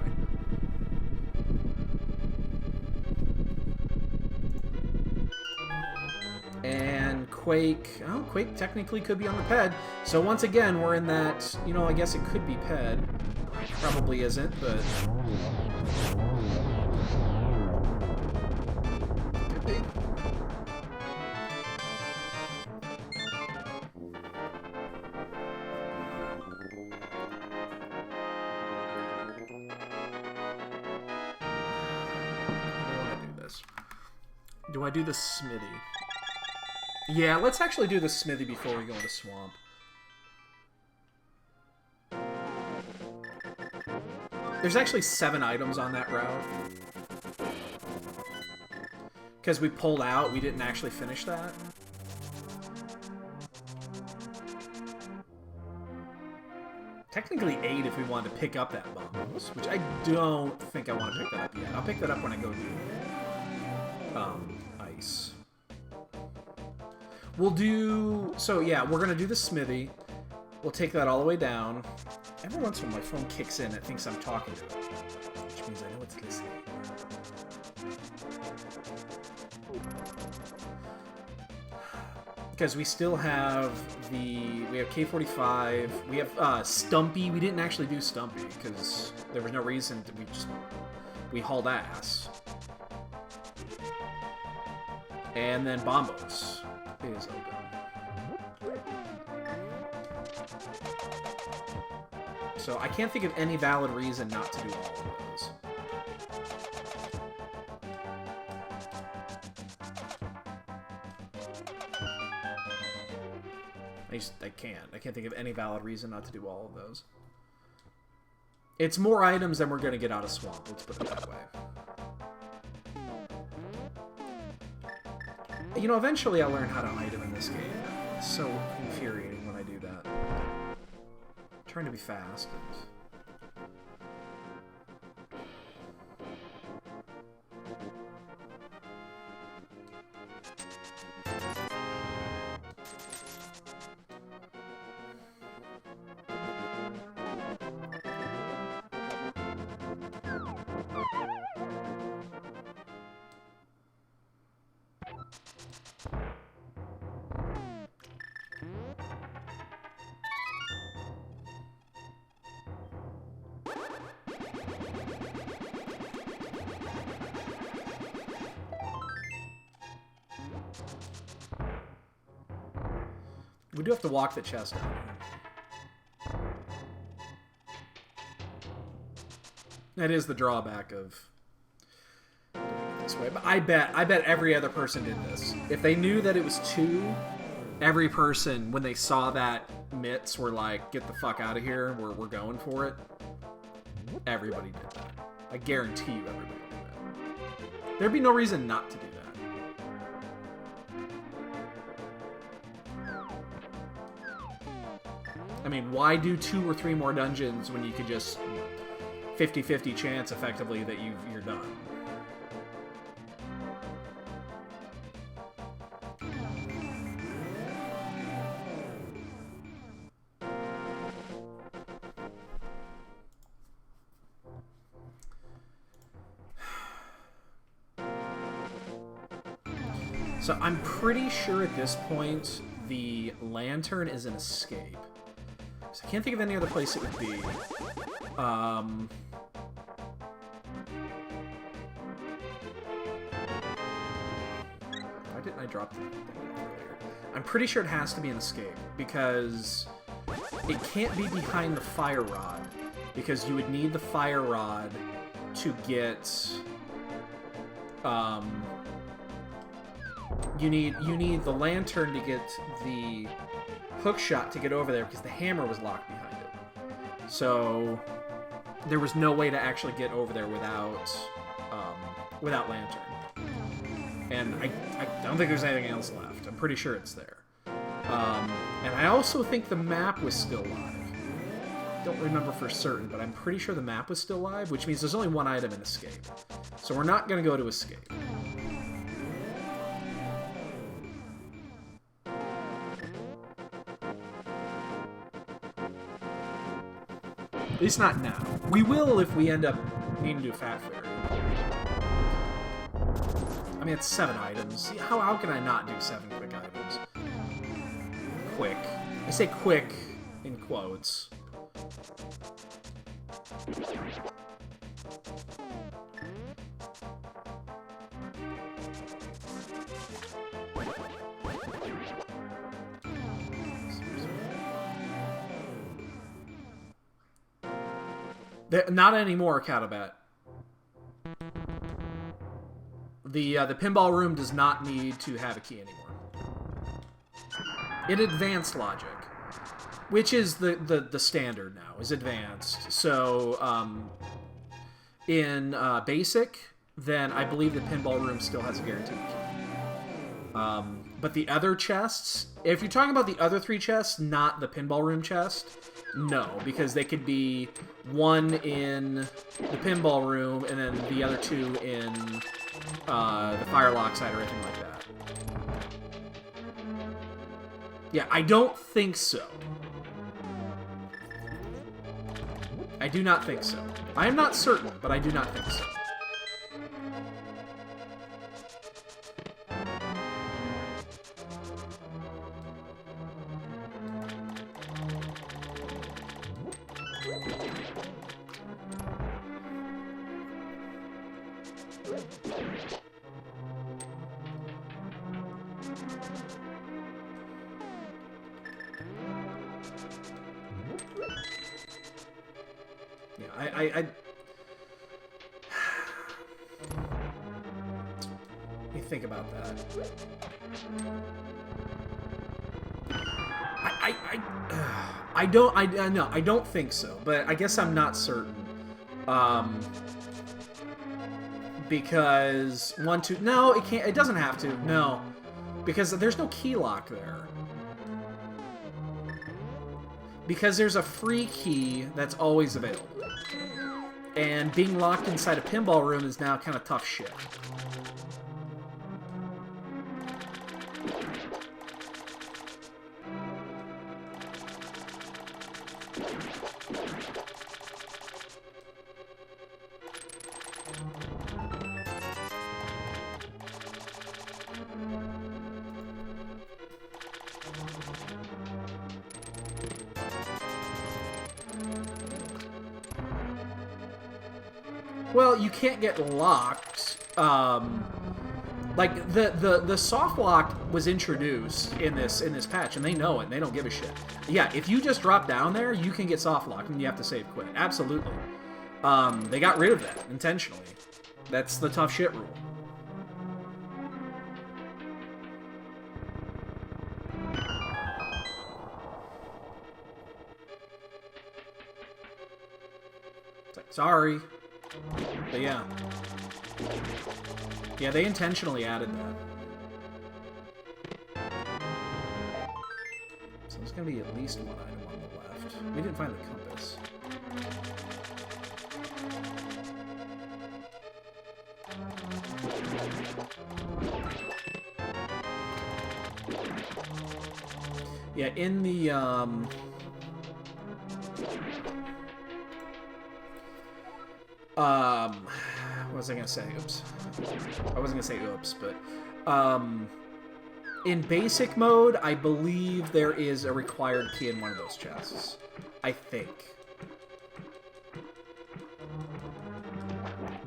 And Quake... Oh, Quake technically could be on the ped. So once again, we're in that... You know, I guess it could be ped. Probably isn't, but... Could be. Do I do the Smithy? Yeah, let's actually do the Smithy before we go into Swamp. There's actually 7 items on that route. Because we pulled out, we didn't actually finish that. Technically 8 if we wanted to pick up that bonus, which I don't think I want to pick that up yet. I'll pick that up when I go do Ice. We'll do... So, yeah, we're going to do the Smithy. We'll take that all the way down. Every once in a while, my phone kicks in. It thinks I'm talking to it. Which means I know it's listening. Because we still have the... We have K-45. We have Stumpy. We didn't actually do Stumpy because there was no reason to... We hauled ass. And then Bombos is open. So I can't think of any valid reason not to do all of those. I can't. I can't think of any valid reason not to do all of those. It's more items than we're going to get out of Swamp, let's put it that way. You know, eventually I'll learn how to item in this game. It's so infuriating when I do that. I'm trying to be fast and... We do have to walk the chest out. That is the drawback of doing it this way. But I bet every other person did this. If they knew that it was 2, every person, when they saw that mitts, were like, get the fuck out of here, we're going for it. Everybody did that. I guarantee you everybody did that. There'd be no reason not to do that. I mean, why do 2 or 3 more dungeons when you could just 50-50 chance, effectively, that you're done? So I'm pretty sure at this point the lantern is an escape. So I can't think of any other place it would be. Why didn't I drop the thing earlier? I'm pretty sure it has to be an escape, because it can't be behind the fire rod, because you would need the fire rod to get... You need the lantern to get the hook shot to get over there, because the hammer was locked behind it. So there was no way to actually get over there without lantern. And I don't think there's anything else left. I'm pretty sure it's there. And I also think the map was still live. Don't remember for certain, but I'm pretty sure the map was still live, which means there's only one item in escape. So we're not going to go to escape. At least not now. We will if we end up needing to do Fat Fairy. I mean, it's 7 items. How can I not do 7 quick items? Quick. I say quick in quotes. Not anymore, Catabat. The pinball room does not need to have a key anymore. In advanced logic, which is the standard now, is advanced. So in basic, then I believe the pinball room still has a guaranteed key. But the other chests, if you're talking about the other 3 chests, not the pinball room chest, no, because they could be 1 in the pinball room and then the other 2 in the firelock side or anything like that. Yeah, I don't think so. I do not think so. I am not certain, but I do not think so. Let me think about that. I don't think so, but I guess I'm not certain. Because no, it can't. It doesn't have to. No, because there's no key lock there. Because there's a free key that's always available. And being locked inside a pinball room is now kind of tough shit. Well, you can't get locked Like the soft lock was introduced in this patch, and they know it. And they don't give a shit. Yeah, if you just drop down there, you can get soft locked, and you have to save quit. Absolutely. They got rid of that intentionally. That's the tough shit rule. It's like, sorry, but yeah. Yeah, they intentionally added that. So there's going to be at least one item on the left. We didn't find the compass. Yeah, in the, what was I gonna say? Oops. I wasn't gonna say oops, but, in basic mode, I believe there is a required key in one of those chests. I think.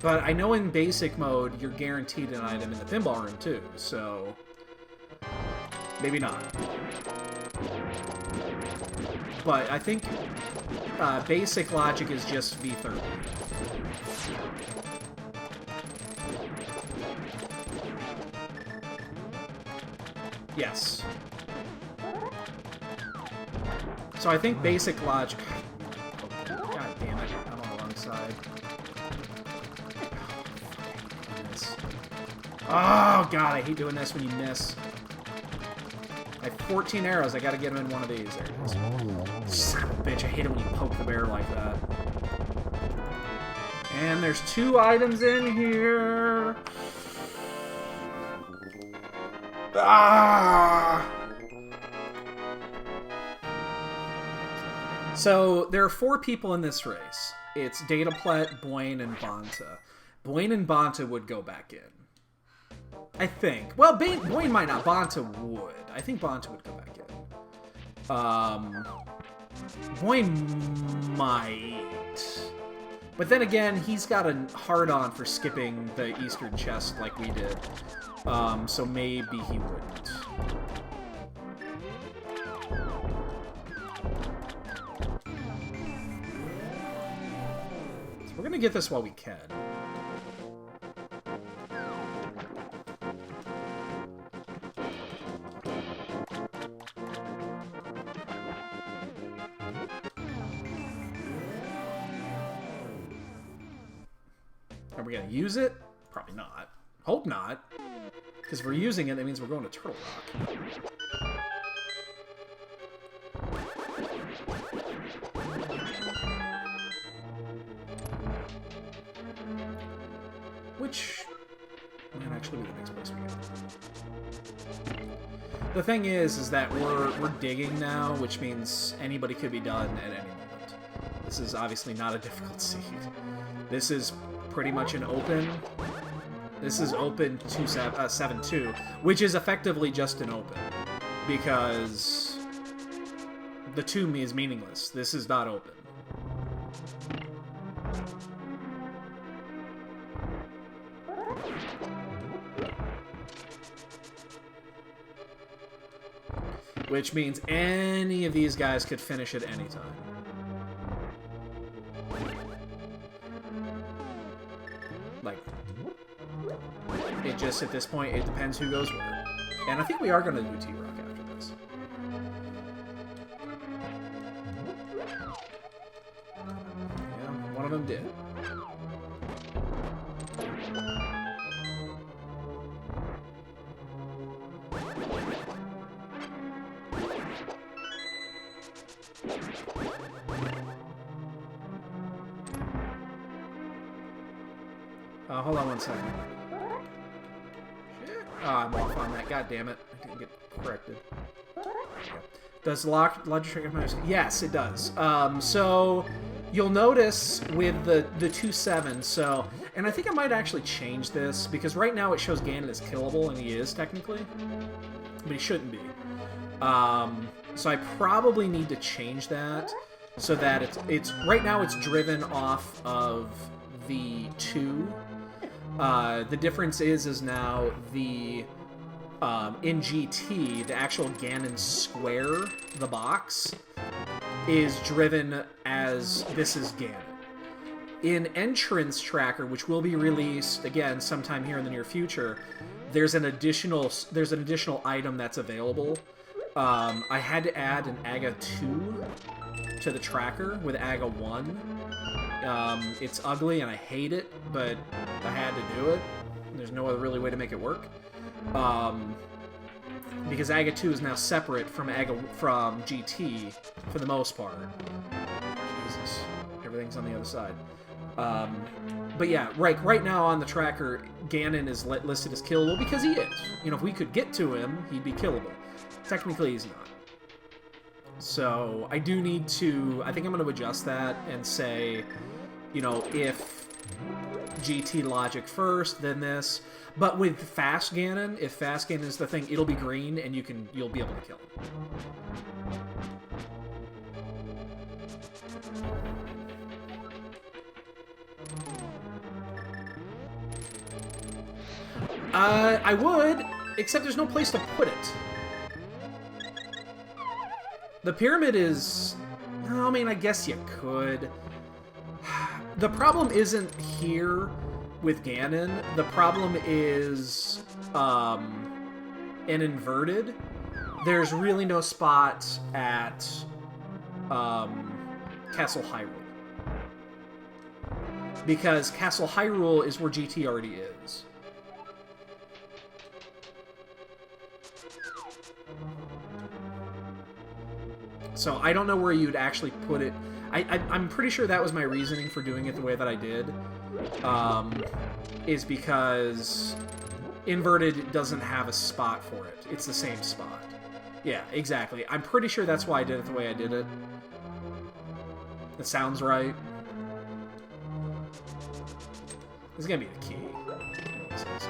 But I know in basic mode, you're guaranteed an item in the pinball room, too, so... maybe not. But I think basic logic is just V30. Yes. So I think basic logic... oh, God damn it, I'm on the wrong side. Oh, God, I hate doing this when you miss. I have 14 arrows, I gotta get them in one of these. There it is. Son of a bitch, I hate it when you poke the bear like that. And there's 2 items in here. Ah! So, there are 4 people in this race. It's Dataplet, Boyne, and Bonta. Boyne and Bonta would go back in. I think. Well, Boyne might not. Bonta would. I think Bonta would go back in. Boyne might. But then again, he's got a hard-on for skipping the Eastern chest like we did. So maybe he wouldn't. So we're gonna get this while we can. Are we gonna use it? Probably not. Hope not. Because if we're using it, that means we're going to Turtle Rock. Which might actually be the next place we go. The thing is that we're digging now, which means anybody could be done at any moment. This is obviously not a difficult seed. This is pretty much an open. This is open 7-2, which is effectively just an open, because the 2 is meaningless. This is not open. Which means any of these guys could finish at any time. Like... it just, at this point, it depends who goes where. And I think we are going to do T-Rock after this. Yeah, one of them did. Hold on one second. I'm off on that. God damn it. I didn't get corrected. Does logic trigger my... Yes, it does. So you'll notice with the 2-7, so... And I think I might actually change this, because right now it shows Ganon as killable, and he is, technically. But he shouldn't be. So I probably need to change that, so that it's... Right now it's driven off of the 2. The difference is now the in GT, the actual Ganon square, the box, is driven as this is Ganon. In Entrance Tracker, which will be released again sometime here in the near future, there's an additional item that's available. I had to add an AGA 2 to the tracker with AGA 1. It's ugly and I hate it, but I had to do it. There's no other really way to make it work. Because AGA 2 is now separate from GT for the most part. Jesus, everything's on the other side. But yeah, right now on the tracker, Ganon is listed as killable because he is. You know, if we could get to him, he'd be killable. Technically, he's not. So I do need to. I think I'm going to adjust that and say, you know, if GT logic first, then this. But with Fast Ganon, if Fast Ganon is the thing, it'll be green, and you'll be able to kill him. I would, except there's no place to put it. The pyramid is... I mean, I guess you could. The problem isn't here with Ganon. The problem is an inverted. There's really no spot at Castle Hyrule. Because Castle Hyrule is where GT already is. So I don't know where you'd actually put it. I'm pretty sure that was my reasoning for doing it the way that I did. Is because inverted doesn't have a spot for it. It's the same spot. Yeah, exactly. I'm pretty sure that's why I did it the way I did it. That sounds right. This is gonna be the key.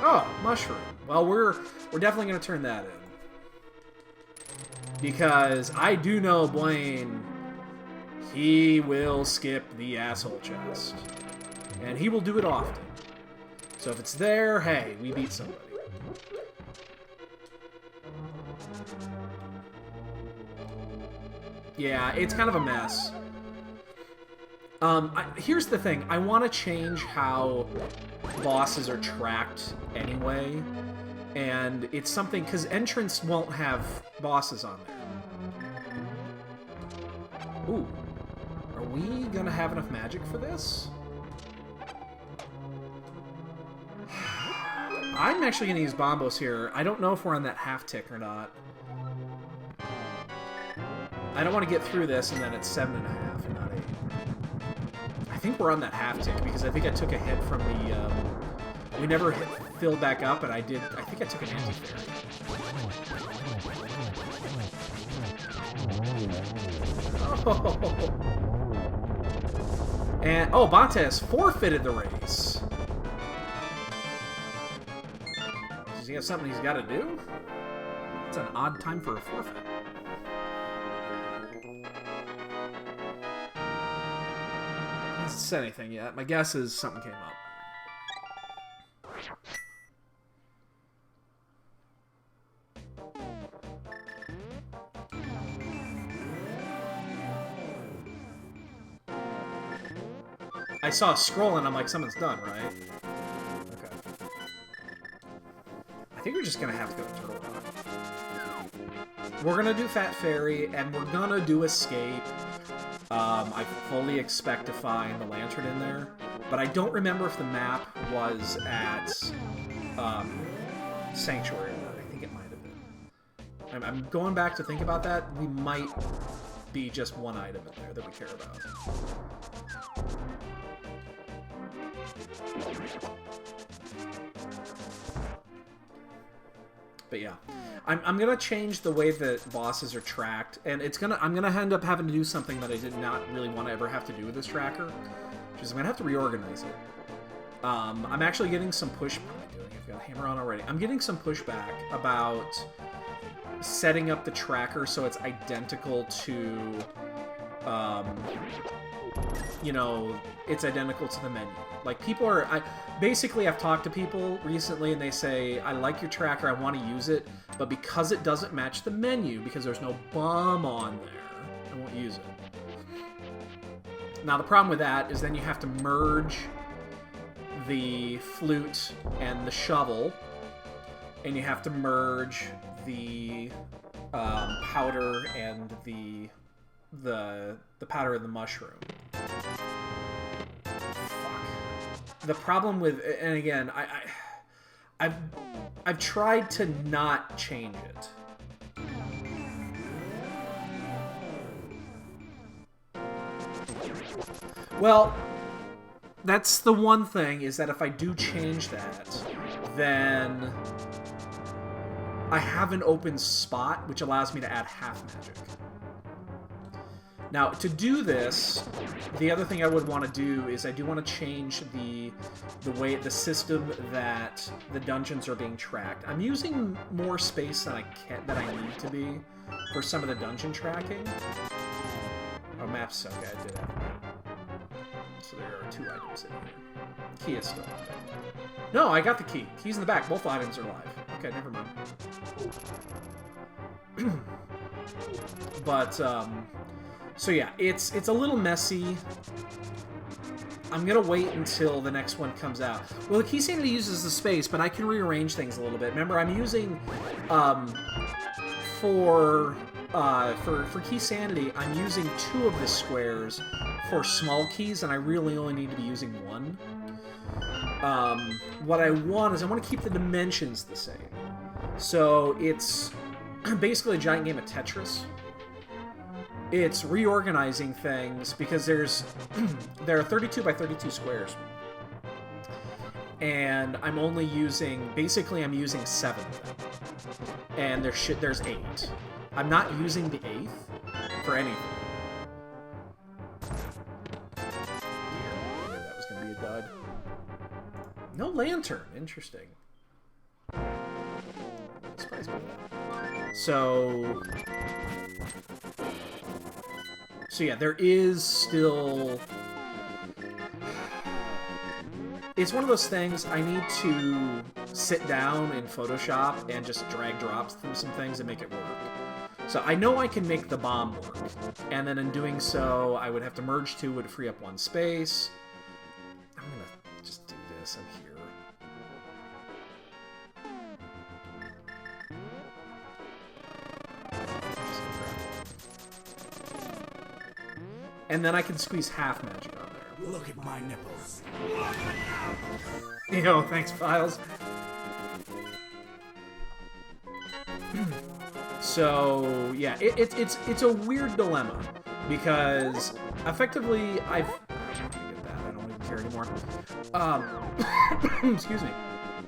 Oh, mushroom. Well, we're definitely gonna turn that in. Because I do know Blaine, he will skip the asshole chest. And he will do it often. So if it's there, hey, we beat somebody. Yeah, it's kind of a mess. Here's the thing. I want to change how bosses are tracked anyway. And it's something, because Entrance won't have bosses on there. Ooh. Are we gonna have enough magic for this? I'm actually gonna use Bombos here. I don't know if we're on that half tick or not. I don't want to get through this and then it's 7.5 and not 8. I think we're on that half tick because I think I took a hit from the, we never filled back up, and I think I took an anti-fairy. Oh. And, oh, Bontes forfeited the race. Does he have something he's got to do? It's an odd time for a forfeit. Hasn't said anything yet. My guess is something came up. I saw a scroll and I'm like, someone's done, right? Okay. I think we're just gonna have to go to Turtle Rock. We're gonna do Fat Fairy, and we're gonna do Escape. I fully expect to find the lantern in there, but I don't remember if the map was at Sanctuary or not. I think it might have been. I'm going back to think about that. We might be just one item in there that we care about. But yeah, I'm gonna change the way that bosses are tracked, and I'm gonna end up having to do something that I did not really want to ever have to do with this tracker, which is I'm gonna have to reorganize it. I'm actually getting some push. What am I doing? I've got a hammer on already. I'm getting some pushback about setting up the tracker so it's identical to you know, it's identical to the menu. Like, people are... basically, I've talked to people recently, and they say, I like your tracker, I want to use it, but because it doesn't match the menu, because there's no bomb on there, I won't use it. Now, the problem with that is then you have to merge the flute and the shovel, and you have to merge the powder and the powder and the mushroom. The problem with, and again, I've tried to not change it. Well, that's the one thing, is that if I do change that, then I have an open spot, which allows me to add half magic. Now, to do this, the other thing I would want to do is I do want to change the way, the system that the dungeons are being tracked. I'm using more space than I need to be for some of the dungeon tracking. Oh, maps, okay, I did have that. So there are 2 items in here. Key is still up there. No, I got the key. Key's in the back. Both items are live. Okay, never mind. But, so yeah, it's a little messy. I'm gonna wait until the next one comes out. Well, the key sanity uses the space, but I can rearrange things a little bit. Remember, I'm using, for key sanity, I'm using 2 of the squares for small keys, and I really only need to be using 1. What I want is I want to keep the dimensions the same. So it's basically a giant game of Tetris. It's reorganizing things because there are 32 by 32 squares. And I'm only using, basically I'm using 7 of them. And there's 8. I'm not using the 8th for anything. I knew that was going to be a dud. No lantern. Interesting. Surprised by that. So yeah, there is still... It's one of those things I need to sit down in Photoshop and just drag drops through some things and make it work. So I know I can make the bomb work, and then in doing so, I would have to merge 2, would free up 1 space. I'm gonna just do this. I'm here. And then I can squeeze half magic on there. Look at my nipples. Yo, thanks, Files. So yeah, it's a weird dilemma because effectively I don't get that. I don't even care anymore. Excuse me.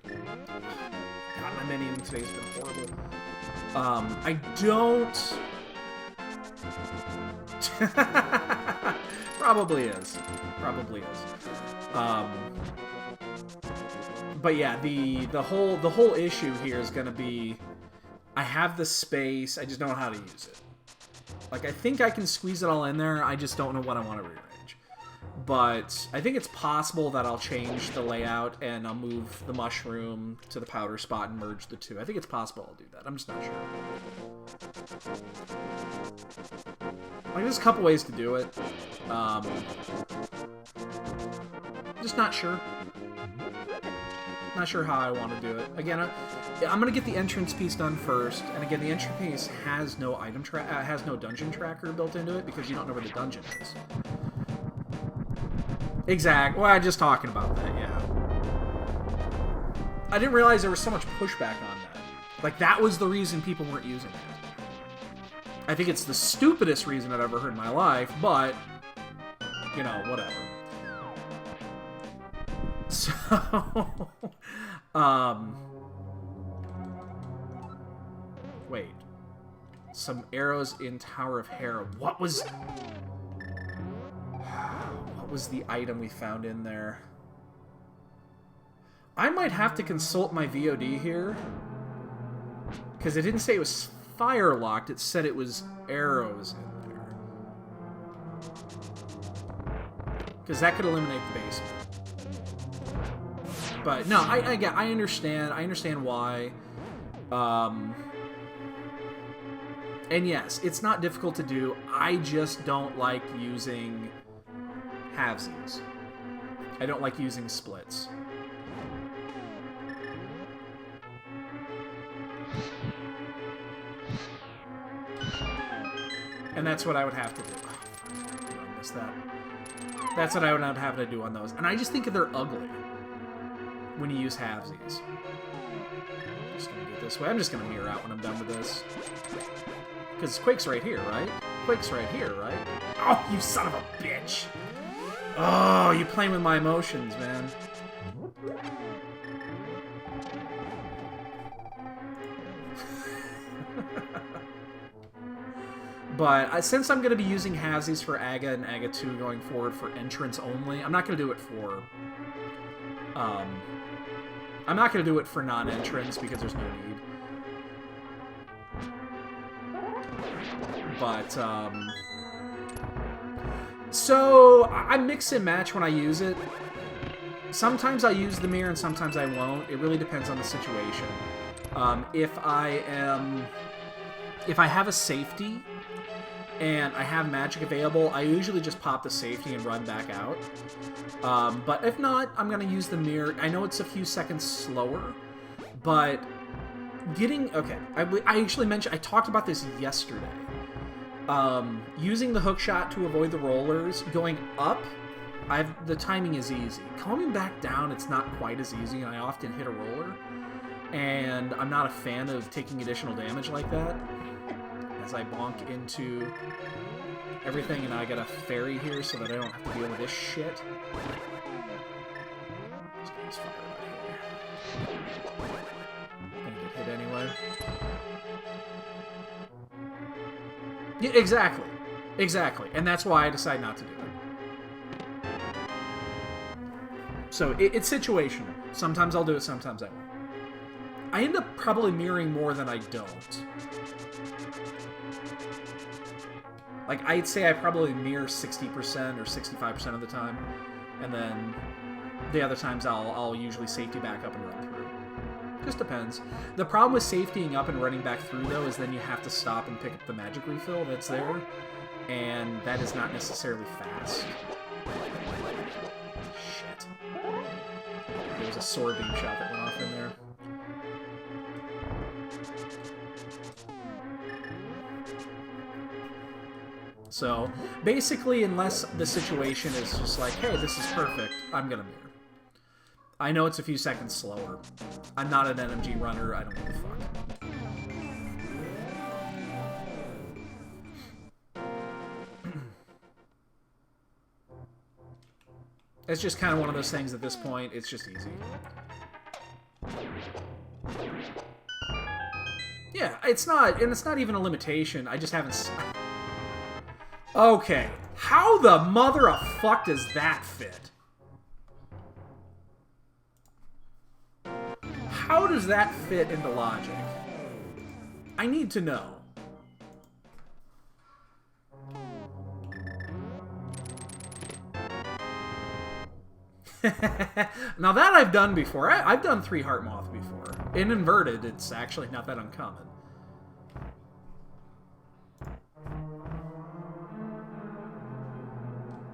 God, my menu today's been horrible. I don't. Probably is. But yeah, the whole issue here is gonna be I have the space, I just don't know how to use it. Like, I think I can squeeze it all in there, I just don't know what I want to rearrange. But I think it's possible that I'll change the layout and I'll move the mushroom to the powder spot and merge the 2. I think it's possible I'll do that. I'm just not sure. Like, there's a couple ways to do it. Just not sure. Not sure how I want to do it. Again, I'm gonna get the entrance piece done first, and again, the entrance piece has no has no dungeon tracker built into it because you don't know where the dungeon is. Exactly. Well, I'm just talking about that. Yeah. I didn't realize there was so much pushback on that. Like, that was the reason people weren't using it. I think it's the stupidest reason I've ever heard in my life, but you know, whatever. So, wait. Some arrows in Tower of Hera. What was the item we found in there? I might have to consult my VOD here, because it didn't say it was fire locked, it said it was arrows in there. because that could eliminate the basement. But no, I understand. I understand why. And yes, it's not difficult to do. I just don't like using halvesies. I don't like using splits. And that's what I would have to do. Oh, I missed that. That's what I would have to do on those. And I just think they're ugly when you use halvesies. I'm just going to do it this way. I'm just going to mirror out when I'm done with this. Because Quake's right here, right? Quake's right here, right? Oh, you son of a bitch! Oh, you playing with my emotions, man. But since I'm going to be using halvesies for Aga and Aga 2 going forward for entrance only, I'm not going to do it for... I'm not going to do it for non-entrance because there's no need. But, so, I mix and match when I use it. Sometimes I use the mirror and sometimes I won't. It really depends on the situation. If I have a safety and I have magic available, I usually just pop the safety and run back out. But if not, I'm going to use the mirror. I know it's a few seconds slower, but getting... Okay, I actually mentioned... I talked about this yesterday. Using the hook shot to avoid the rollers, going up, the timing is easy. Coming back down, it's not quite as easy, and I often hit a roller. And I'm not a fan of taking additional damage like that. As I bonk into everything, and I got a fairy here so that I don't have to deal with this shit. Just get this fucker out of here. Gonna get hit anyway. Yeah, exactly. Exactly. And that's why I decide not to do it. So, it's situational. Sometimes I'll do it, sometimes I won't. I end up probably mirroring more than I don't. Like, I'd say I probably mirror 60% or 65% of the time. And then the other times I'll usually safety back up and run through. Just depends. The problem with safetying up and running back through, though, is then you have to stop and pick up the magic refill that's there. And that is not necessarily fast. Shit. There was a sword beam shot that went off in there. So, basically, unless the situation is just like, hey, this is perfect, I'm gonna mirror. I know it's a few seconds slower. I'm not an NMG runner, I don't give a fuck. It's just kind of one of those things at this point, it's just easy. Yeah, it's not, and it's not even a limitation, I just haven't... Okay, how the mother of fuck does that fit? How does that fit into logic? I need to know. Now that I've done before. I've done 3 Heart Moth before. In inverted, it's actually not that uncommon.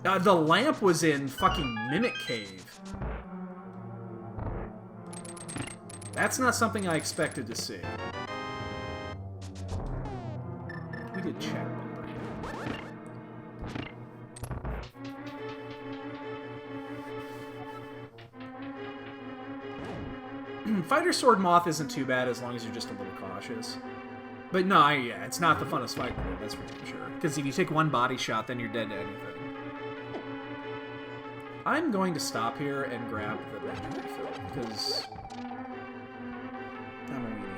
The lamp was in fucking Mimic Cave. That's not something I expected to see. We did check one. Fighter Sword Moth isn't too bad as long as you're just a little cautious. But no, yeah, it's not the funnest fight, that's for sure. Because if you take one body shot, then you're dead to anything. I'm going to stop here and grab the magic refill, because I'm a weenie.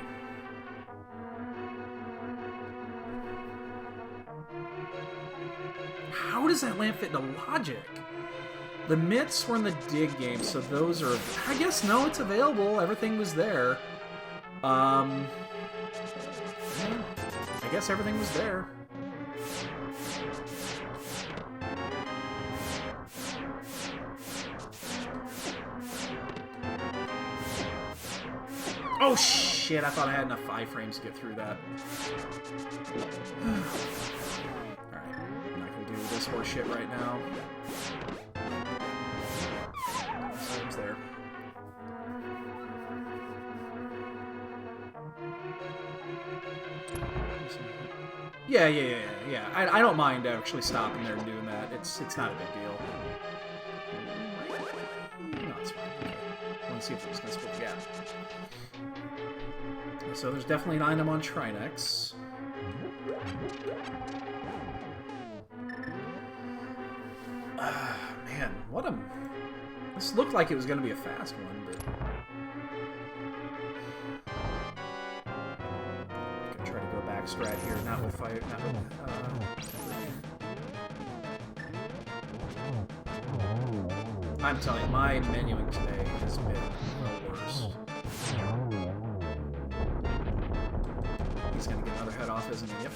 How does that lamp fit into logic? The mitts were in the dig game, so those are... I guess, no, it's available. Everything was there. Yeah, I guess everything was there. Oh, shit. I thought I had enough iframes to get through that. Alright. I'm not going to do this horse shit right now. It's there. Yeah. I don't mind actually stopping there and doing that. It's not a big deal. No, it's fine. Okay. Let's see if there's this with gap. So there's definitely an item on Trinex. Man, what a... This looked like it was going to be a fast one, but... I could try to go back strat here, not with fire, not with... I'm telling you, my menuing today has been the worst. He's gonna get another head off, isn't he? Yep.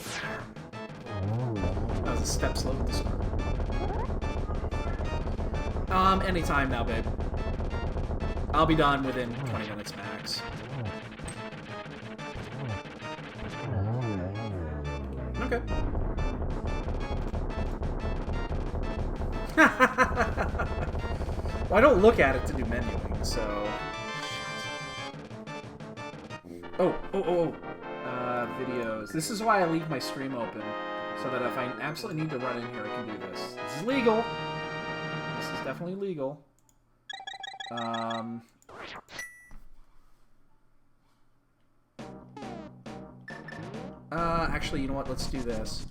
That was a step slow at the start. Anytime now, babe. I'll be done within 20 minutes max. Okay. Well, I don't look at it to do menuing, so... Oh. Videos. This is why I leave my stream open, so that if I absolutely need to run in here, I can do this. This is legal. This is definitely legal. Actually, you know what? Let's do this.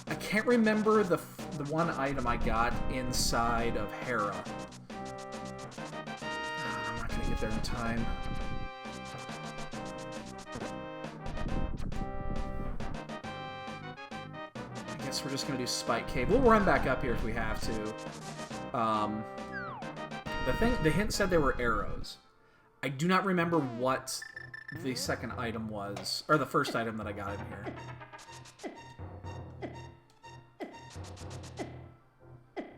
I can't remember the one item I got inside of Hera. I'm not gonna get there in time. I guess we're just gonna do Spike Cave. We'll run back up here if we have to. The hint said there were arrows. I do not remember what the second item was, or the first item that I got in here.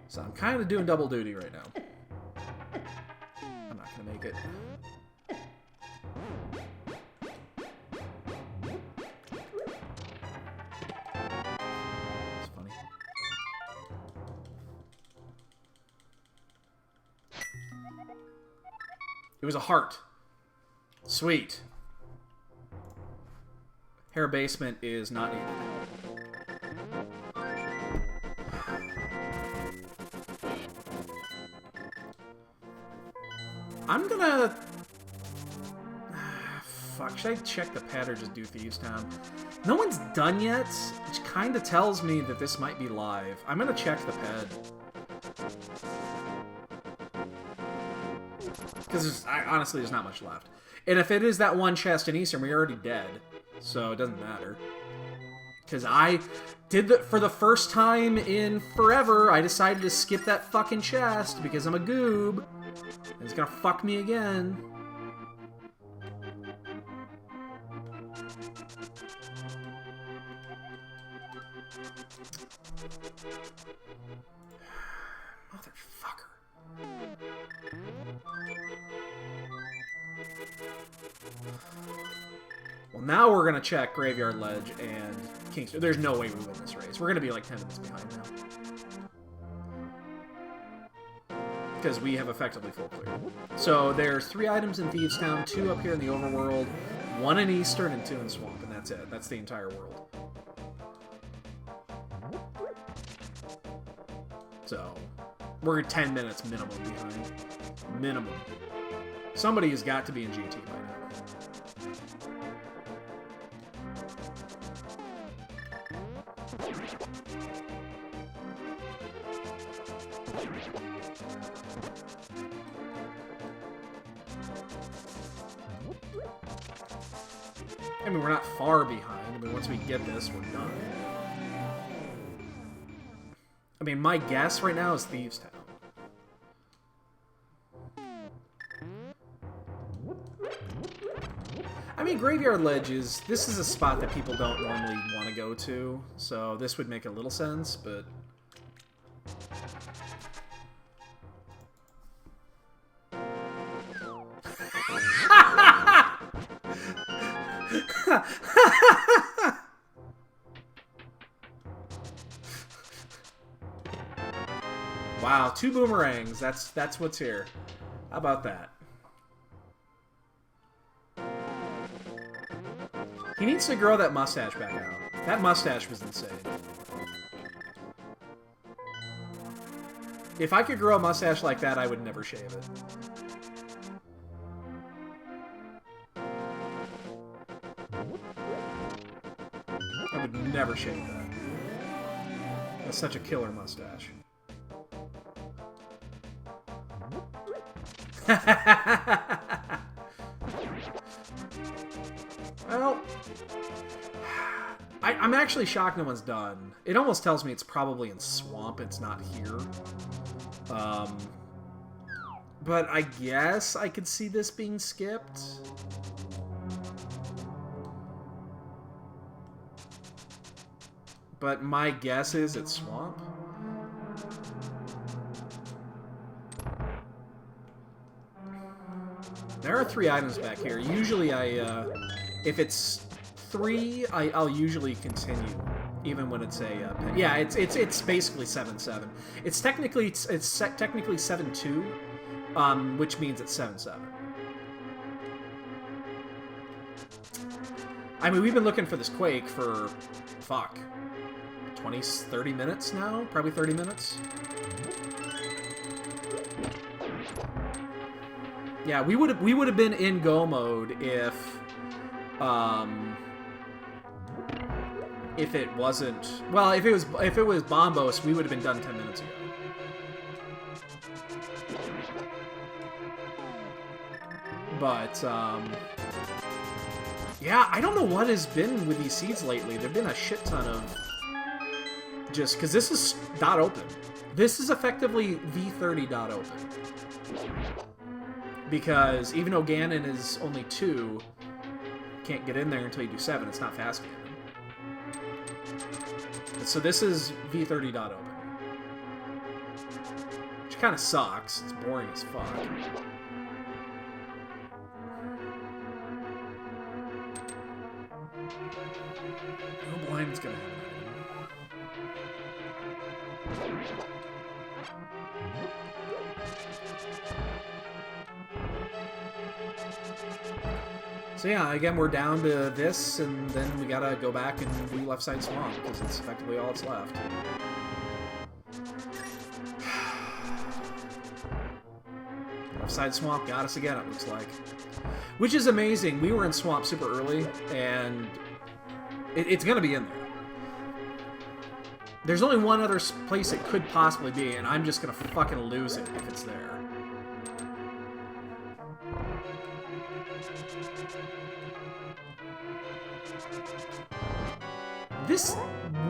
So I'm kind of doing double duty right now. I'm not gonna make it. It's funny. It was a heart. Sweet. Hair basement is not needed. I'm gonna... Fuck, should I check the pad or just do Thieves Town? No one's done yet, which kind of tells me that this might be live. I'm gonna check the pad. Because honestly, there's not much left. And if it is that one chest in Eastern, we're already dead. So it doesn't matter. Because I did for the first time in forever, I decided to skip that fucking chest because I'm a goob. And it's gonna fuck me again. Motherfucker. Well, now we're gonna check Graveyard Ledge and Kingston. There's no way we win this race. We're gonna be like 10 minutes behind now. Because we have effectively full clear. So there's 3 items in Thieves Town, 2 up here in the Overworld, 1 in Eastern, and 2 in Swamp, and that's it. That's the entire world. So we're 10 minutes minimum behind. Minimum. Somebody has got to be in GT by now. I mean, we're not far behind. I mean, once we get this, we're done. I mean, my guess right now is Thieves Town. I mean, Graveyard Ledge is... This is a spot that people don't normally want to go to, so this would make a little sense, but... Wow, 2 boomerangs. That's what's here. How about that? He needs to grow that mustache back out. That mustache was insane. If I could grow a mustache like that, I would never shave it. I would never shave that. That's such a killer mustache. Well, I'm actually shocked no one's done. It almost tells me it's probably in Swamp, it's not here. But I guess I could see this being skipped. But my guess is it's Swamp. There are 3 items back here. Usually if it's 3, I'll usually continue, even when it's a, yeah, it's basically 7-7. It's technically 7-2, which means it's 7-7. I mean, we've been looking for this Quake for, fuck, 20, 30 minutes now? Probably 30 minutes? Yeah, we would have been in go mode if it wasn't, well, if it was Bombos, we would have been done 10 minutes ago. But yeah, I don't know what has been with these seeds lately. There've been a shit ton of just because this is dot open. This is effectively V30 dot open. Because even though Ganon is only 2, can't get in there until you do 7. It's not fast Ganon. So this is V30 dot open. Which kind of sucks. It's boring as fuck. No blind's gonna happen. So yeah, again, we're down to this, and then we gotta go back and do Left Side Swamp, because it's effectively all that's left. Left Side Swamp got us again, it looks like. Which is amazing. We were in Swamp super early, and it's gonna be in there. There's only one other place it could possibly be, and I'm just gonna fucking lose it if it's there. This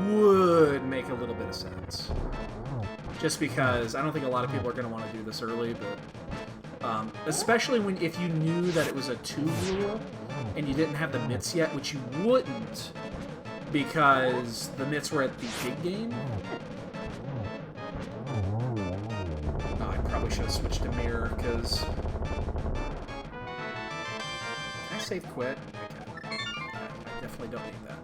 would make a little bit of sense. Just because I don't think a lot of people are going to want to do this early, but especially if you knew that it was a 2 rule and you didn't have the mitts yet, which you wouldn't because the mitts were at the big game. Oh, I probably should have switched to mirror because... Can I save quit? I can. I definitely don't need that.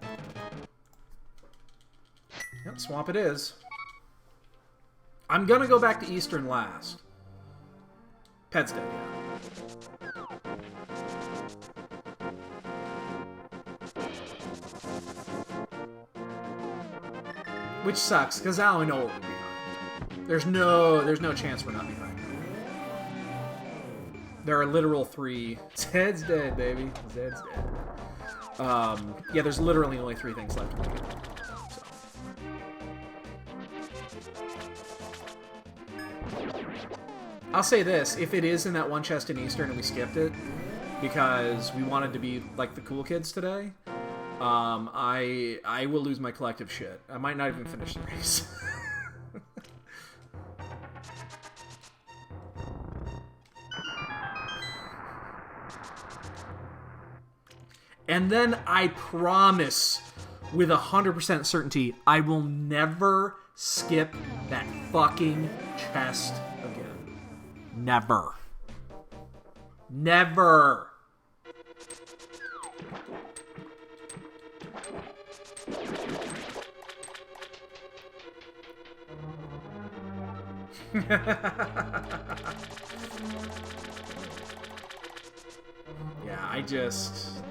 Yep, Swamp it is. I'm gonna go back to Eastern last. Pet's dead, yeah. Which sucks, because now I know what we're behind. There's no chance we're not behind. There are literal 3. Zed's dead, baby. Zed's dead. Yeah, there's literally only 3 things left in the game. I'll say this, if it is in that one chest in Eastern and we skipped it, because we wanted to be like the cool kids today, I will lose my collective shit. I might not even finish the race. And then I promise, with 100% certainty, I will never skip that fucking chest again. Never. Never. Yeah, I just...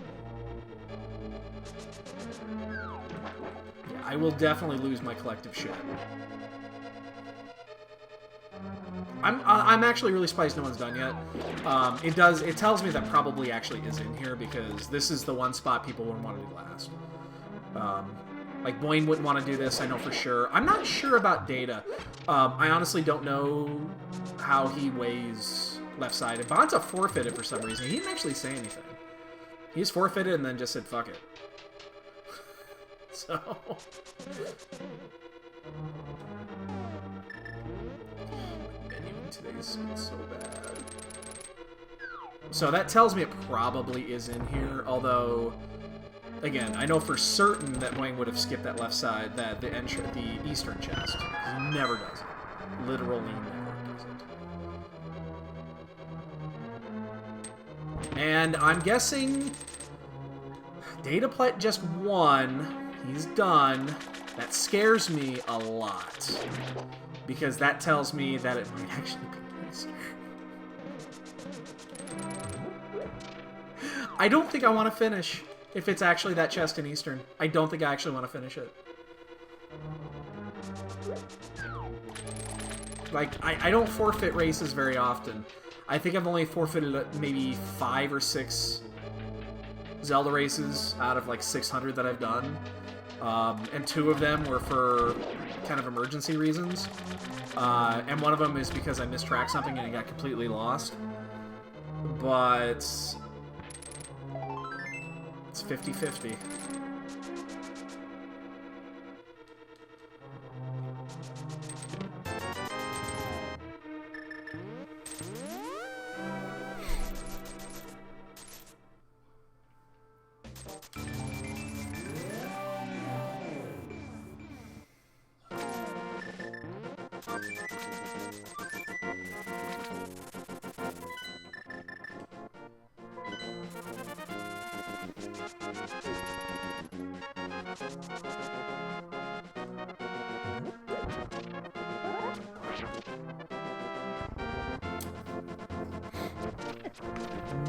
Yeah, I will definitely lose my collective shit. I'm actually really surprised no one's done yet. It tells me that probably actually is in here because this is the one spot people wouldn't want to do last. Like Boyne wouldn't want to do this, I know for sure. I'm not sure about Data. I honestly don't know how he weighs left-sided. Bonza forfeited for some reason. He didn't actually say anything. He just forfeited and then just said, fuck it. So... Today's been so bad. So that tells me it probably is in here, although, again, I know for certain that Wayne would have skipped that left side, the eastern chest. He never does it. Literally never does it. And I'm guessing Dataplet just won. He's done. That scares me a lot. Because that tells me that it might actually be easier. I don't think I want to finish if it's actually that chest in Eastern. I don't think I actually want to finish it. Like, I don't forfeit races very often. I think I've only forfeited maybe 5 or 6 Zelda races out of like 600 that I've done. And 2 of them were for kind of emergency reasons. And one of them is because I mistracked something and it got completely lost. But it's 50-50.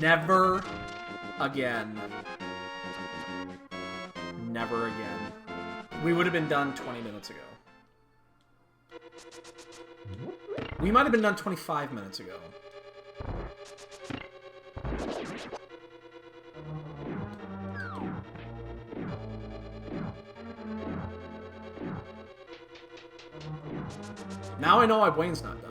Never again. Never again. We would have been done 20 minutes ago. We might have been done 25 minutes ago. Now I know why Wayne's not done.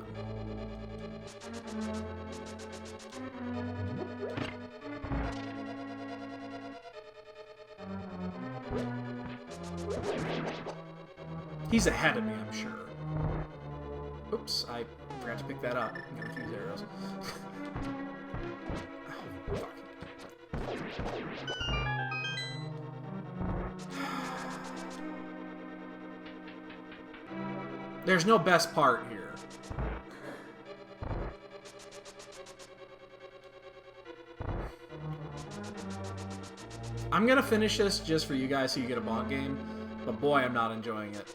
He's ahead of me, I'm sure. Oops, I forgot to pick that up. I'm gonna use arrows. Oh, fuck. There's no best part here. I'm gonna finish this just for you guys so you get a bonk game, but boy, I'm not enjoying it.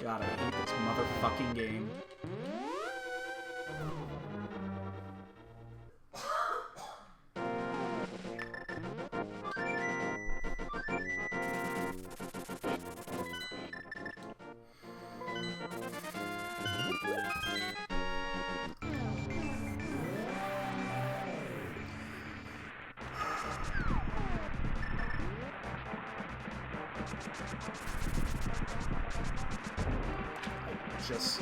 God, I hate this motherfucking game. Just...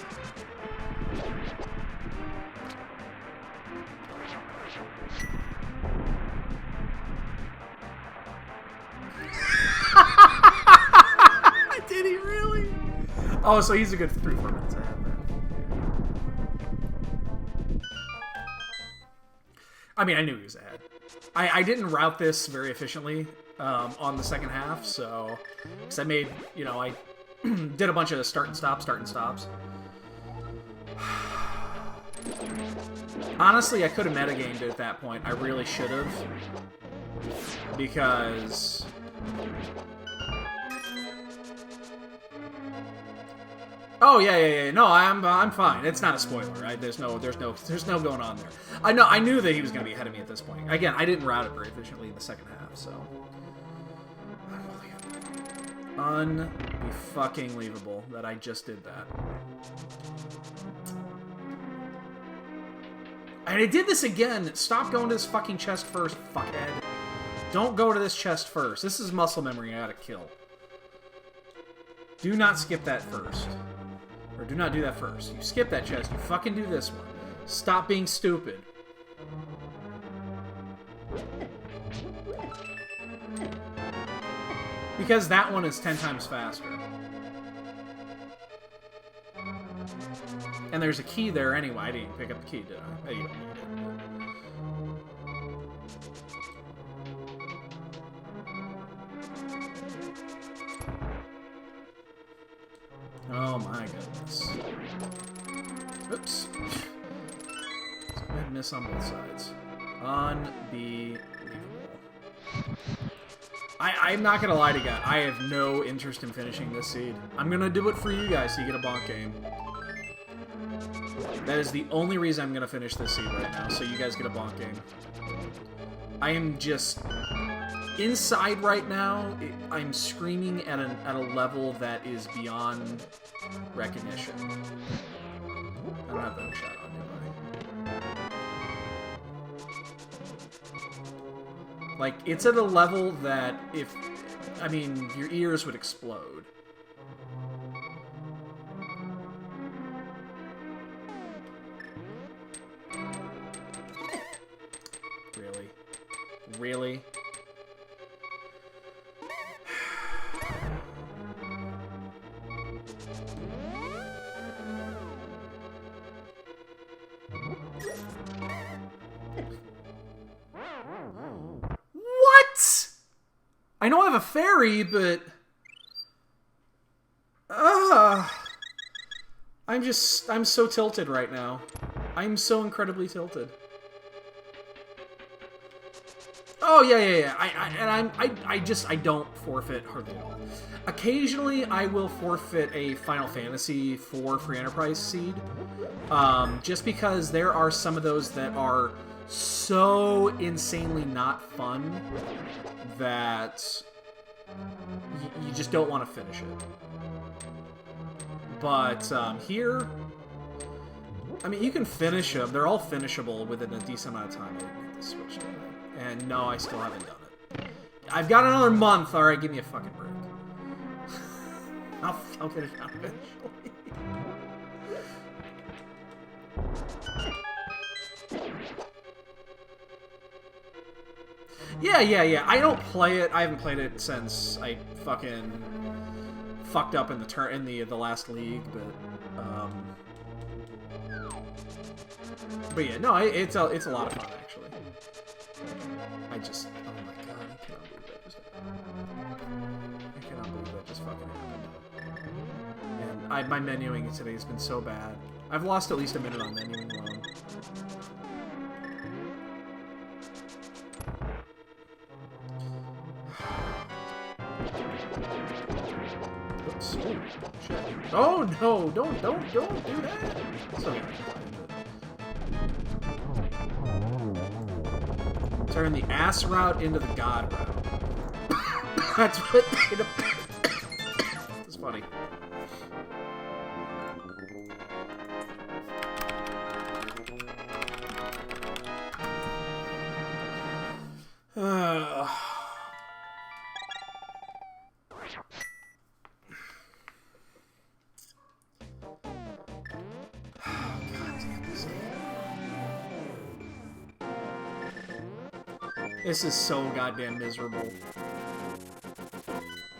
Oh, so he's a good 3-4 minutes ahead then. I mean, I knew he was ahead. I didn't route this very efficiently on the second half, so... Because I made, you know, I did a bunch of start and stops. Honestly, I could have metagamed it at that point. I really should have. Because... Oh yeah. No, I'm fine. It's not a spoiler. There's no going on there. I knew that he was gonna be ahead of me at this point. Again, I didn't route it very efficiently in the second half, so unfucking-leavable that I just did that. And I did this again. Stop going to this fucking chest first, fuckhead. Don't go to this chest first. This is muscle memory I gotta kill. Do not skip that first. Or do not do that first. You skip that chest, you fucking do this one. Stop being stupid. Because that one is 10 times faster. And there's a key there anyway. I didn't pick up the key, did I? You don't need it. Oh my goodness. Oops. I miss on both sides. Unbelievable. I'm not gonna lie to you guys. I have no interest in finishing this seed. I'm gonna do it for you guys so you get a bonk game. That is the only reason I'm gonna finish this seed right now, so you guys get a bonk game. I am just... Inside right now, I'm screaming at a level that is beyond recognition. I don't have that shot on, do I? Like, it's at a level that if... I mean, your ears would explode. Really? Really? I know I have a fairy, but... I'm so tilted right now. I'm so incredibly tilted. Oh, yeah. I don't forfeit hardly at all. Occasionally, I will forfeit a Final Fantasy IV Free Enterprise seed. Just because there are some of those that are so insanely not fun that you just don't want to finish it. But here, I mean, you can finish them. They're all finishable within a decent amount of time. I didn't get the Switch today. And no, I still haven't done it. I've got another month. All right, give me a fucking break. I'll get it out eventually. Yeah. I don't play it. I haven't played it since I fucking fucked up in the last league, but yeah, no, it's a lot of fun actually. Oh my god, I cannot believe that just fucking happened. And my menuing today has been so bad. I've lost at least a minute on menuing alone. Oops. Oh no! Don't do that! So, turn the ass route into the god route. That's what made it. It's funny. This is so goddamn miserable.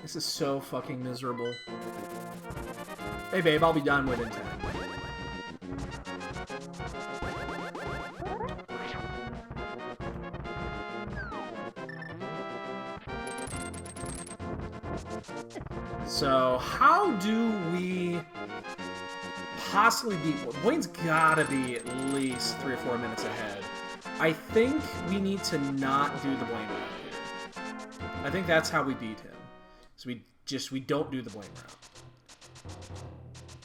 This is so fucking miserable. Hey, babe, I'll be done within 10. So, how do we possibly beat... Wayne's gotta be at least 3 or 4 minutes ahead. I think we need to not do the Blaine route here. I think that's how we beat him. So we don't do the Blaine route.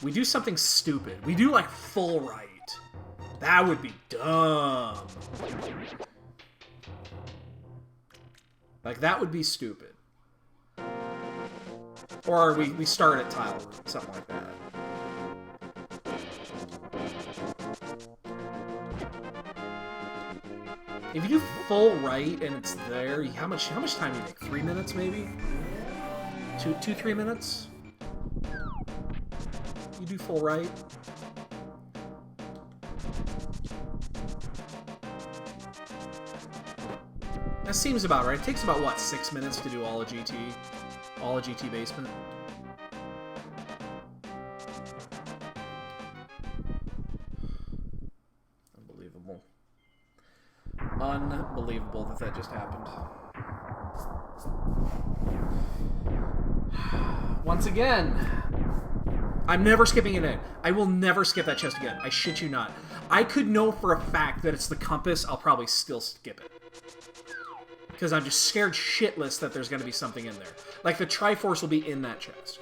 We do something stupid. We do, like, full right. That would be dumb. Like, that would be stupid. Or we start at tile root, something like that. If you do full right and it's there, how much time do you take? 3 minutes, maybe? 3 minutes? You do full right. That seems about right. It takes about, what, 6 minutes to do all a GT? All a GT basement? Unbelievable. Unbelievable that just happened. Once again, I'm never skipping it in. I will never skip that chest again. I shit you not. I could know for a fact that it's the compass. I'll probably still skip it. Because I'm just scared shitless that there's going to be something in there. Like, the Triforce will be in that chest.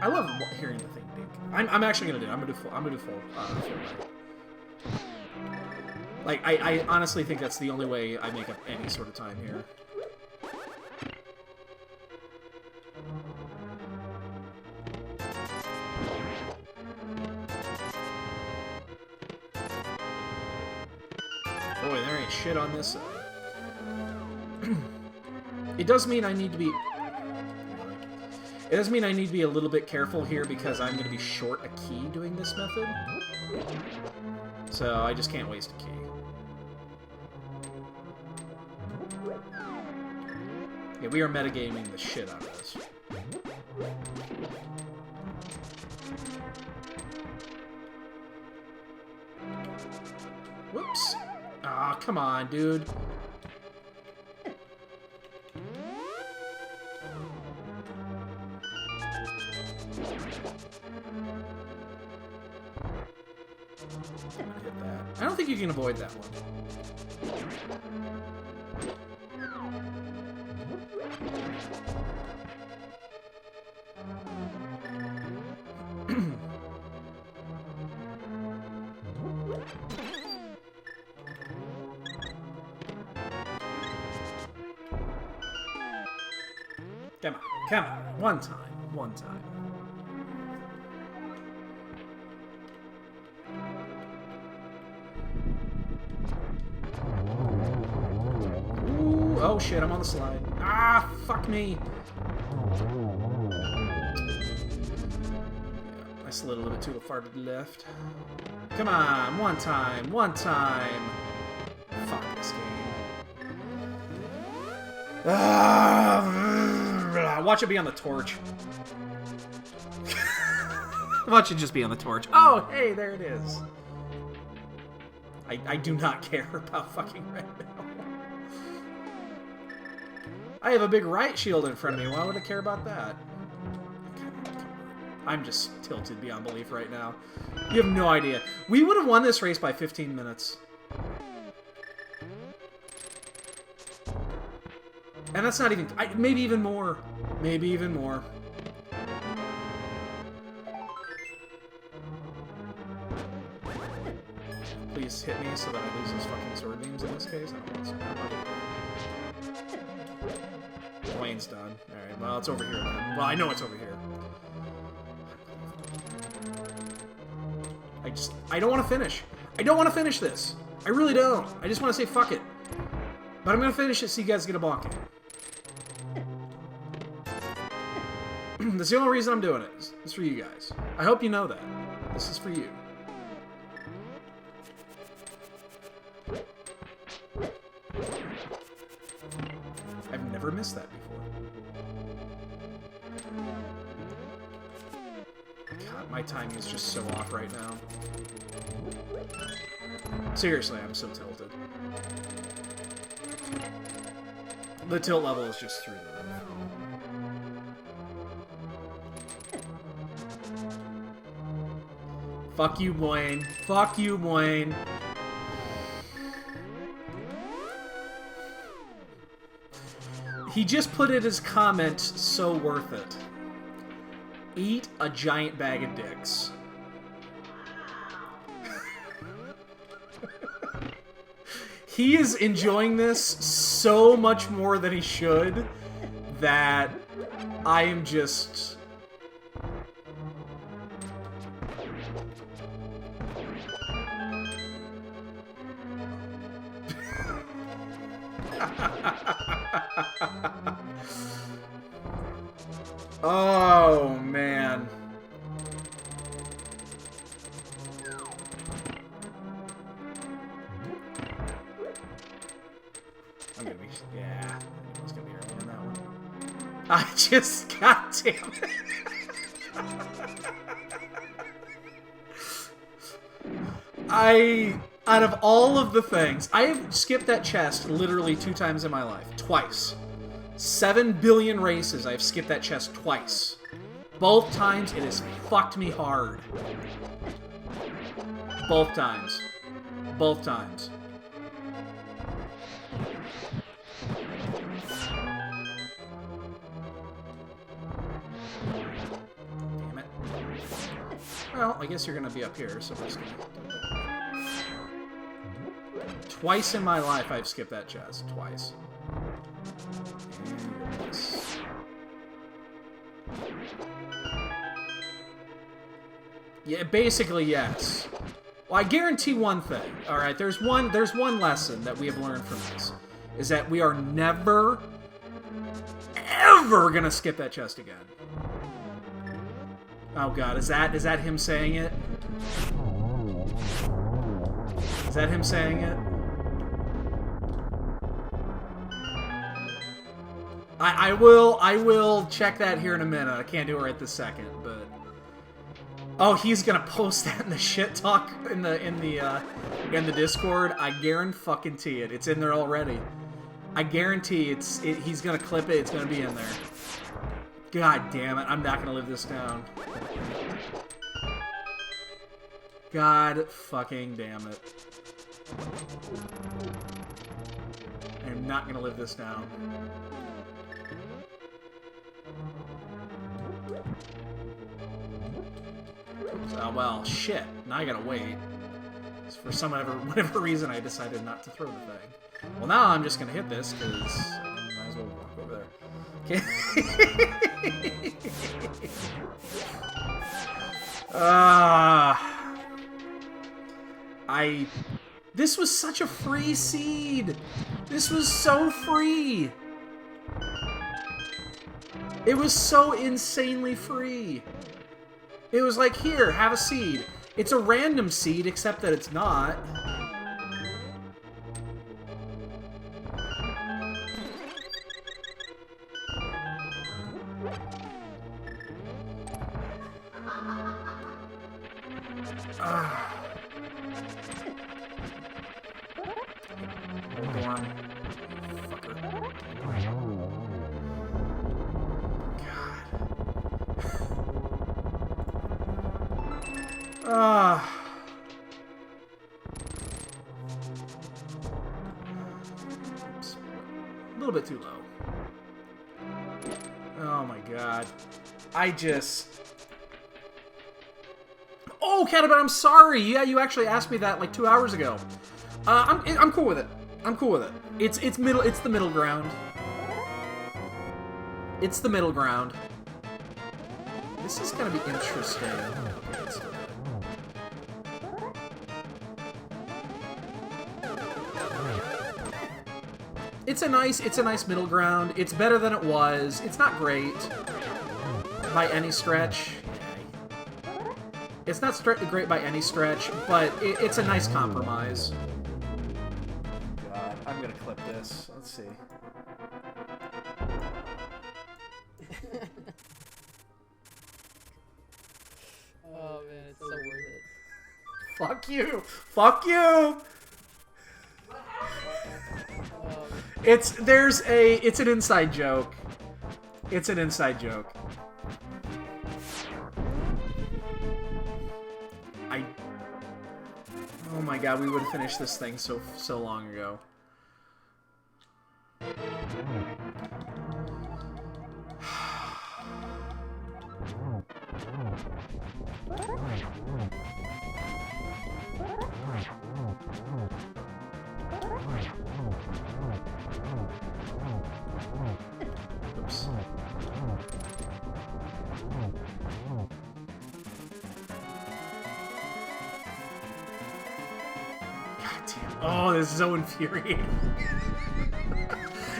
I love hearing the thing dink. I'm actually gonna do it. I'm gonna do full right. Like, I honestly think that's the only way I make up any sort of time here. Boy, there ain't shit on this side. It does mean I need to be... It does mean I need to be a little bit careful here because I'm going to be short a key doing this method. So I just can't waste a key. Yeah, we are metagaming the shit out of this. Whoops. Ah, come on, dude. I don't think you can avoid that one. Come on, come on. One time. One time. Ooh, oh shit, I'm on the slide. Ah, fuck me. I slid a little bit too far to the left. Come on, one time, one time. Fuck this game. Watch it be on the torch. Watch it just be on the torch. Oh, hey, there it is. I do not care about fucking right now. I have a big right shield in front of me. Why would I care about that? I'm just tilted beyond belief right now. You have no idea. We would have won this race by 15 minutes. And that's not even... maybe even more. Maybe even more. Please hit me so that I lose those fucking sword beams in this case. I don't want to. Wayne's done. Alright, well, it's over here then. Well, I know it's over here. I don't want to finish. I don't want to finish this. I really don't. I just want to say fuck it. But I'm going to finish it so you guys get a bonk. That's the only reason I'm doing it. It's for you guys. I hope you know that. This is for you. I've never missed that before. God, my timing is just so off right now. Seriously, I'm so tilted. The tilt level is just through the roof. Fuck you, Wayne. Fuck you, Wayne. He just put it as comment, so worth it. Eat a giant bag of dicks. He is enjoying this so much more than he should that I am just... Oh, man. I'm gonna be... Yeah. It's gonna be early on that one. I just... God damn it. Out of all of the things, I have skipped that chest literally 2 times in my life. Twice. 7 billion races, I've skipped that chest twice. Both times, it has fucked me hard. Both times. Both times. Damn it. Well, I guess you're gonna be up here, so we're just gonna... Twice in my life, I've skipped that chest. Twice. Yeah, basically, yes. Well, I guarantee one thing. All right, there's one lesson that we have learned from this, is that we are never, ever gonna skip that chest again. Oh God, is that him saying it? Is that him saying it? I will check that here in a minute. I can't do it right this second, but oh, he's gonna post that in the shit talk in the Discord. I guarantee it. It's in there already. I guarantee he's gonna clip it. It's gonna be in there. God damn it! I'm not gonna live this down. God fucking damn it! I'm not gonna live this down. Oh, well, shit. Now I gotta wait. For whatever reason, I decided not to throw the thing. Well, now I'm just gonna hit this, because I might as well walk over there. Okay. This was such a free seed! This was so free! It was so insanely free! It was like, here, have a seed. It's a random seed, except that it's not. Dorm. Fucker. God. Oops. A little bit too low. Oh my God. Oh, Catabot, I'm sorry. Yeah, you actually asked me that like 2 hours ago. I'm cool with it. I'm cool with it. It's the middle ground. It's the middle ground. This is gonna be interesting. It's a nice middle ground. It's better than it was. It's not great by any stretch. It's not great by any stretch, but it's a nice compromise. God, I'm gonna clip this. Let's see. Oh man, it's so worth it. Fuck you! Fuck you! It's an inside joke. It's an inside joke. Oh my god, we would have finished this thing so long ago. Oops. God damn. Oh, this is so infuriating.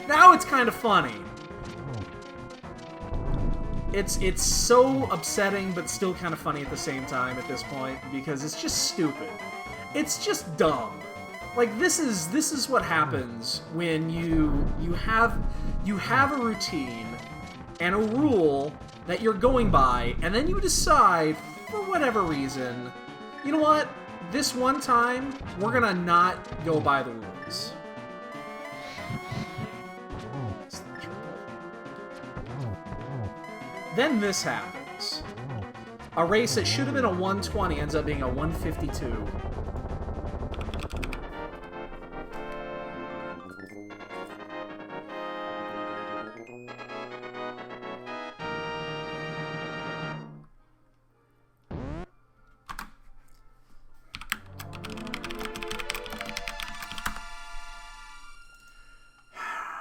Now it's kind of funny. It's so upsetting, but still kind of funny at the same time at this point, because it's just stupid. It's just dumb. Like, this is what happens when you have a routine and a rule that you're going by, and then you decide, for whatever reason, you know what? This one time, we're gonna not go by the rules. Then this happens. A race that should have been a 120 ends up being a 152.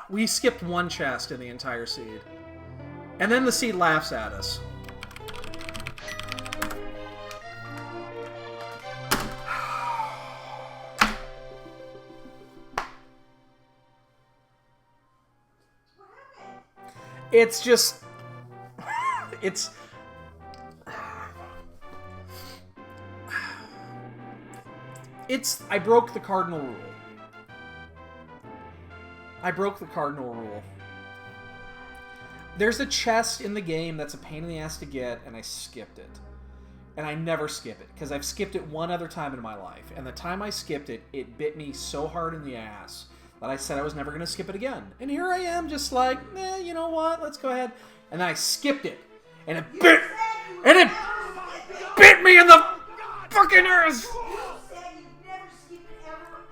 We skipped one chest in the entire seed. And then the seed laughs at us. It's just... it's... I broke the cardinal rule. I broke the cardinal rule. There's a chest in the game that's a pain in the ass to get, and I skipped it. And I never skip it, because I've skipped it one other time in my life. And the time I skipped it, it bit me so hard in the ass that I said I was never going to skip it again. And here I am, just like, you know what, let's go ahead. And then I skipped it. And it bit me in the fucking ass! You said you'd never skip it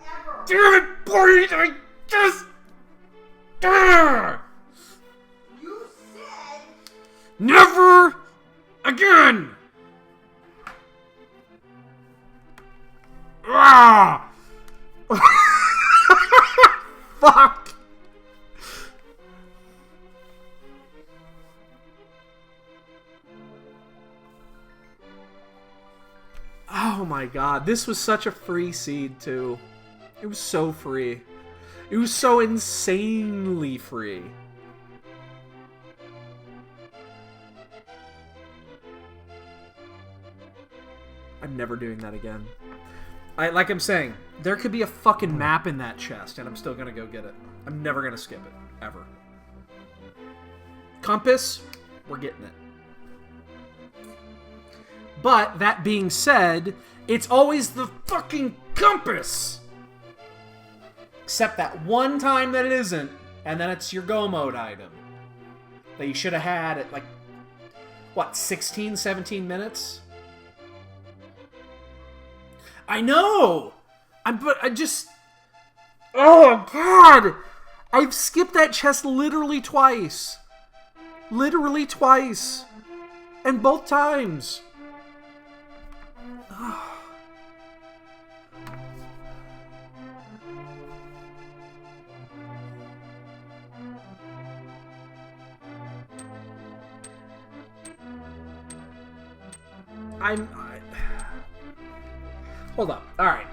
ever. Damn it, boy! I just... You said... Never again! Ah! Fuck! Oh my god, this was such a free seed too. It was so free. It was so insanely free. I'm never doing that again. Like I'm saying, there could be a fucking map in that chest, and I'm still gonna go get it. I'm never gonna skip it. Ever. Compass, we're getting it. But, that being said, it's always the fucking compass! Except that one time that it isn't, and then it's your go mode item. That you should have had at, like, what, 16, 17 minutes? I know! I just... Oh, God! I've skipped that chest literally twice. Literally twice. And both times. Hold up. Alright.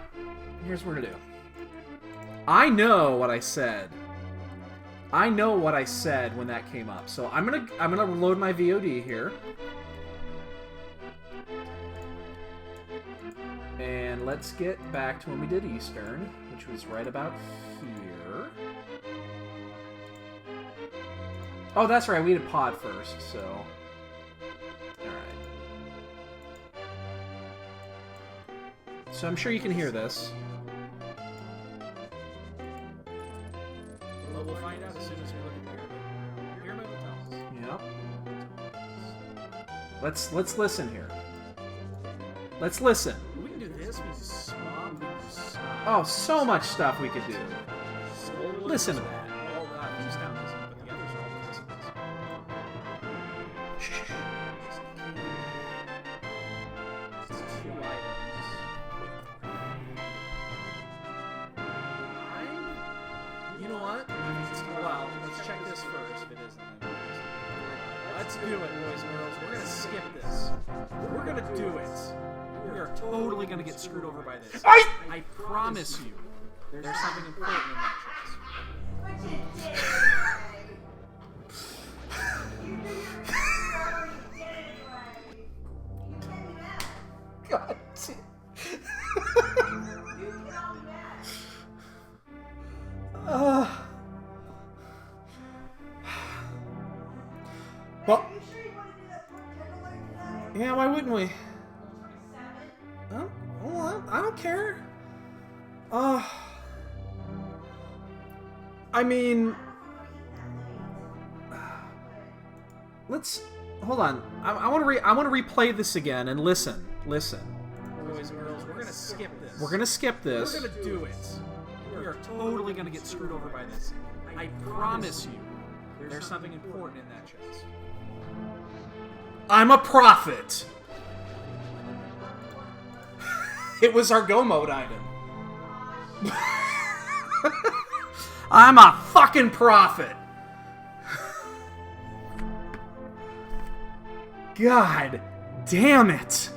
Here's what we're gonna do. I know what I said I know what I said when that came up, so I'm gonna load my VOD here. And let's get back to when we did Eastern, which was right about here. Oh, that's right, we did pod first, so... Alright. So I'm sure you can hear this. Well, we'll find out as soon as we look at the pyramid. Pyramid will tell us. Yep. Let's listen here. Let's listen. We can do this. We can do swamp. We can do swamp. Oh, so much stuff we could do. Skull, Listen to that. All these down this, but the others are all this. Shh. It's 2 items. You know what? Well, let's check this first. If it isn't, then let's do it, boys and girls. We're gonna skip this. We're gonna do it. We are totally gonna get screwed over by this. I promise you. There's something important in that chest. But you did. You knew you were going to get it anyway. You can't be mad. God. You cannot be mad. Well, Are you sure you want to do that for candlelight tonight? yeah, why wouldn't we? 7? I don't care. I mean, let's hold on. I want to replay this again and listen. Boys and girls, we're gonna skip this. We're gonna skip this. We're gonna do it. We are totally gonna get screwed over by this. I promise you. There's something important in that chest. I'm a prophet. It was our go mode item. I'm a fucking prophet. God damn it.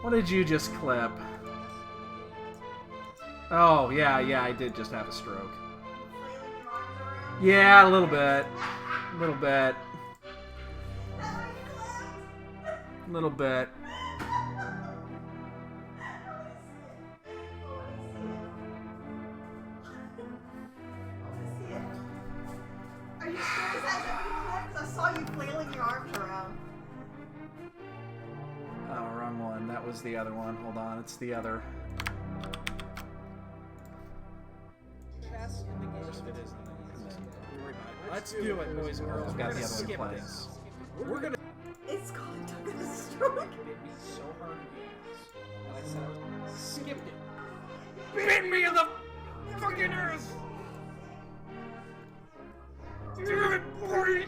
What did you just clip? Oh, yeah, I did just have a stroke. Flailing your arms around? Yeah, a little bit. A little bit. That's what you clapped? A little bit. Are you sure is that what you clapped? 'Cause I saw you flailing your arms around. Oh, wrong one. That was the other one. Hold on, it's the other. Let's do it, boys and girls. I've We're got gonna the other one skip playing. this. We're gonna. It's called took a stroke. It bit me so hard to get this, and I said, skipped it. Bit me in the fucking earth. Damn it, boy!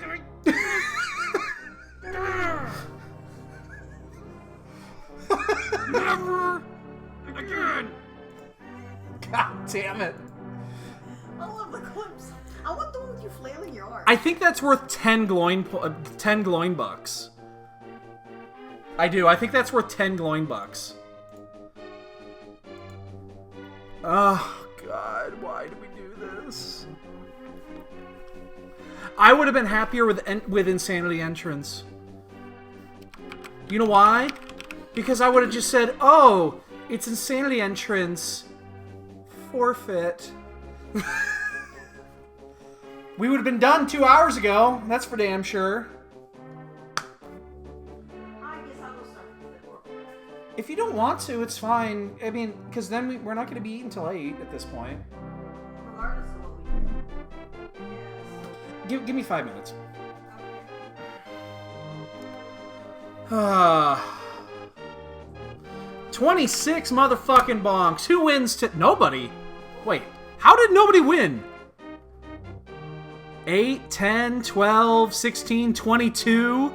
Never again. God damn it. I love the clips. I want the one with you flailing your arms. I think that's worth 10 glowing bucks. I do. I think that's worth 10 glowing bucks. Oh God, why do we do this? I would have been happier with Insanity Entrance. You know why? Because I would have just said, "Oh, it's Insanity Entrance. Forfeit." We would have been done 2 hours ago. That's for damn sure. I guess I'll go start with the door. If you don't want to, it's fine. I mean, because then we're not going to be eating till 8 at this point. Regardless of what we do. Yes. Give me 5 minutes. Okay. 26 motherfucking bonks. Who wins Nobody. Wait, how did nobody win? 8, 10, 12, 16, 22.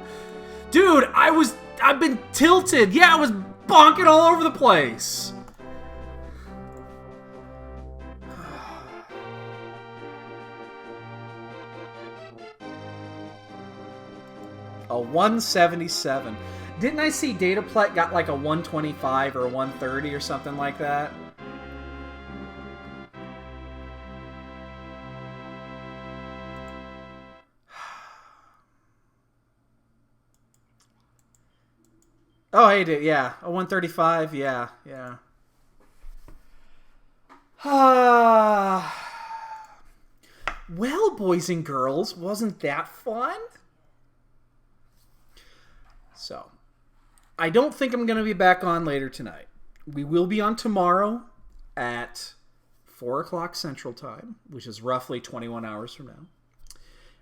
Dude, I've been tilted. Yeah, I was bonking all over the place. A 177. Didn't I see Dataplet got like a 125 or a 130 or something like that? Oh, hey, dude. Yeah, a 135. Yeah, yeah. Well, boys and girls, wasn't that fun? So, I don't think I'm going to be back on later tonight. We will be on tomorrow at 4 o'clock Central Time, which is roughly 21 hours from now.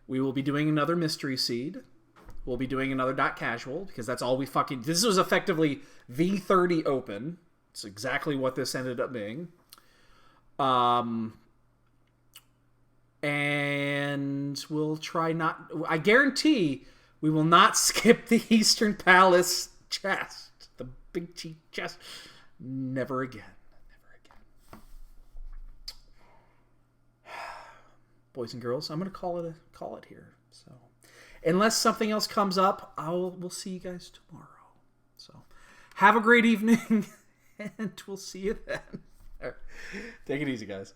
We will be doing another Mystery Seed. We'll be doing another Dot Casual, because that's all we fucking... This was effectively V30 Open. It's exactly what this ended up being. And we'll try not... I guarantee we will not skip the Eastern Palace chest. The big cheap chest. Never again. Never again. Boys and girls, I'm going to call it here. So, unless something else comes up, we'll see you guys tomorrow. So, have a great evening, and we'll see you then. All right. Take it easy, guys.